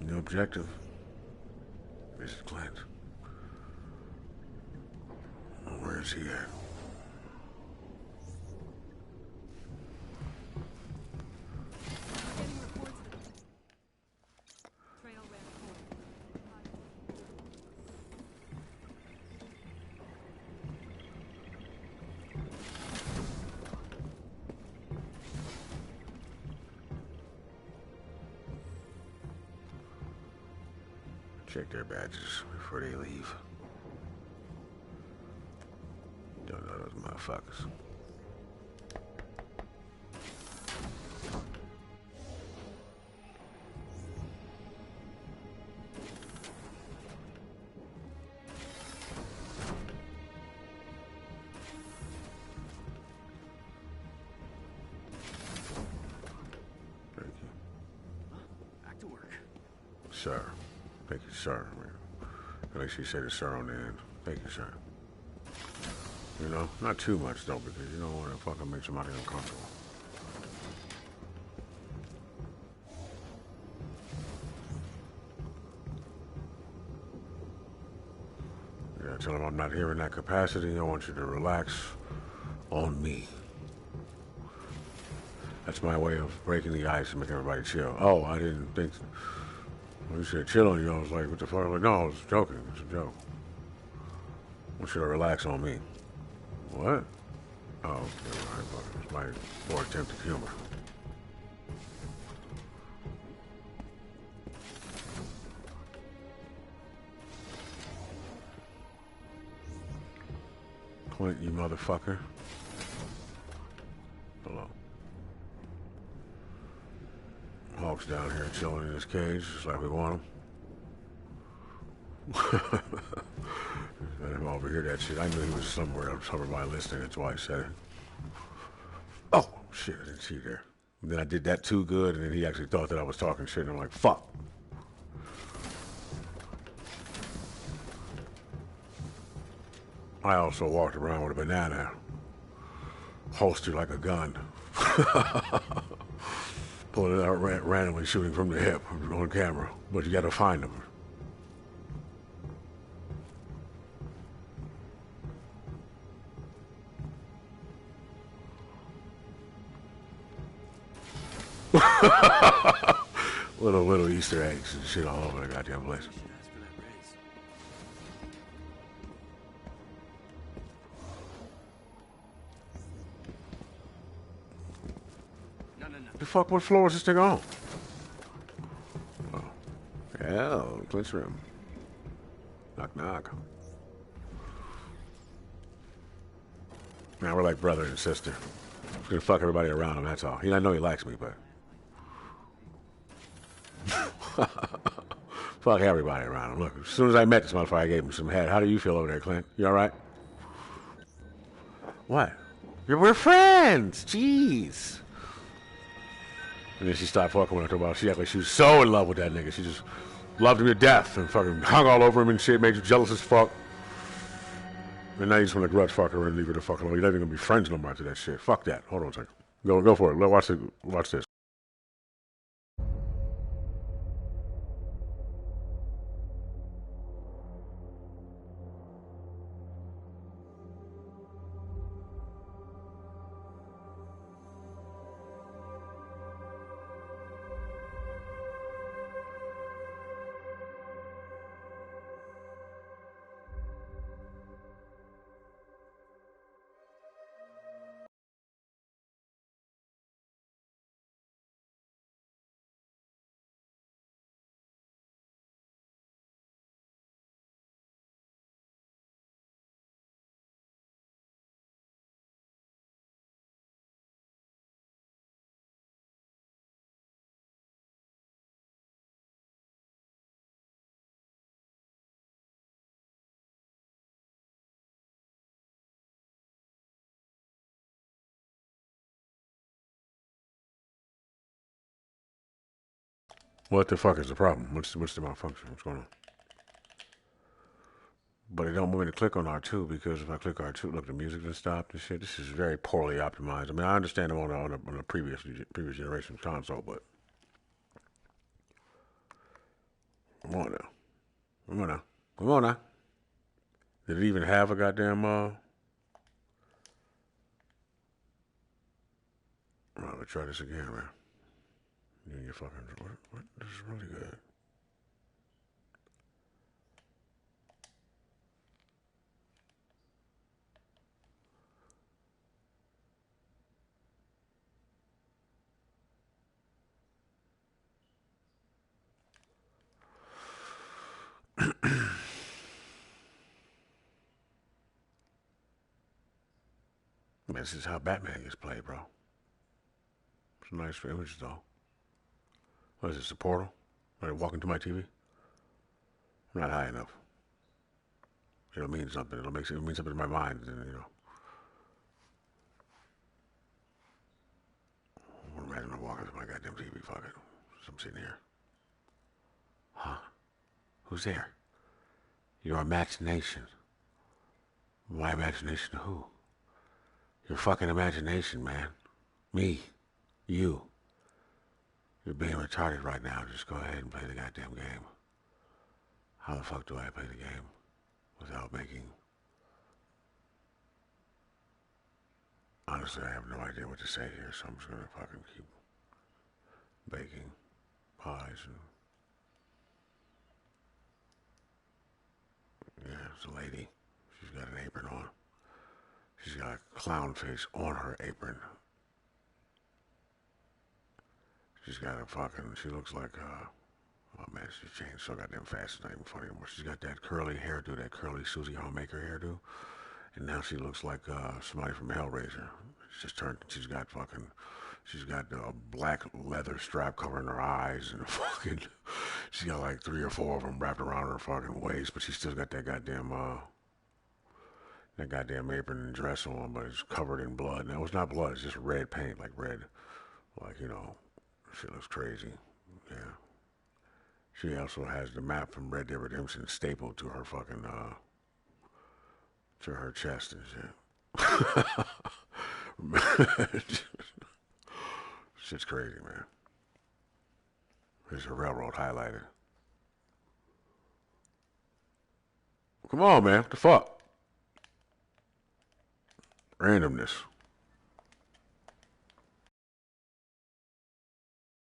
The objective is Clint. Where is he at? Check their badges before they leave. Don't know those motherfuckers. Thank you. Back to work. Sir. Thank you, sir. At least you said it, sir, on the end. Thank you, sir. Not too much, though, because you don't want to fucking make somebody uncomfortable. Yeah, tell him I'm not here in that capacity. I want you to relax on me. That's my way of breaking the ice and making everybody chill. Oh, I didn't think... When you said chill on you, I was like, what the fuck? I was like, no, I was joking. It's a joke. I want you to relax on me. What? Oh, okay, right. It's my poor attempt at humor. Clint, you motherfucker. Hello. Hawk's down here chilling in his cage, just like we want him. Let him overhear that shit. I knew he was somewhere by listening. That's why I said it. Oh, shit, I didn't see you there. And then I did that too good, and then he actually thought that I was talking shit, and I'm like, fuck. I also walked around with a banana holstered like a gun. Pulling it out randomly, shooting from the hip on camera. But you gotta find them. little Easter eggs and shit all over the goddamn place. The fuck, what floor is this thing on? Oh. Hell, Clint's room. Knock, knock. Now we're like brother and sister. I'm gonna fuck everybody around him, that's all. I know he likes me, but... Fuck everybody around him. Look, as soon as I met this motherfucker, I gave him some head. How do you feel over there, Clint? You alright? What? We're friends! Jeez! And then she stopped fucking with her. She acted like she was so in love with that nigga. She just loved him to death and fucking hung all over him and shit, made you jealous as fuck. And now you just want to grudge fuck her and leave her the fuck alone. You're not even gonna be friends no more after that shit. Fuck that. Hold on a second. Go for it. Watch it. Watch this. What the fuck is the problem? What's the malfunction? What's going on? But it don't want me to click on R2 because if I click R2, look, the music just stopped and shit. This is very poorly optimized. I mean, I understand I'm on a previous generation console, but come on now, come on now. Did it even have a goddamn? Let me try this again, man. You fucking what? This is really good. Man, this is how Batman gets played, bro. It's a nice image, though. What is this, a portal? Am I walking to my TV? I'm not high enough. It'll mean something. It'll mean something in my mind, you know. Imagine I'm walking to my goddamn TV, fuck it. I'm sitting here. Huh? Who's there? Your imagination. My imagination who? Your fucking imagination, man. Me. You. You're being retarded right now. Just go ahead and play the goddamn game. How the fuck do I play the game without making... Honestly, I have no idea what to say here, so I'm just gonna fucking keep baking pies and... Yeah, it's a lady. She's got an apron on. She's got a clown face on her apron. She's got a fucking... She looks like, oh man, she's changed so goddamn fast. It's not even funny anymore. She's got that curly hairdo, that curly Susie Homemaker hairdo. And now she looks like somebody from Hellraiser. She's got a black leather strap covering her eyes and fucking, she's got like 3 or 4 of them wrapped around her fucking waist, but she's still got that goddamn apron and dress on, but it's covered in blood. Now it's not blood, it's just red paint, like red, like, you know, she looks crazy. Yeah. She also has the map from Red Dead Redemption stapled to her fucking, to her chest and shit. Shit's crazy, man. Here's a railroad highlighted. Come on, man. What the fuck? Randomness.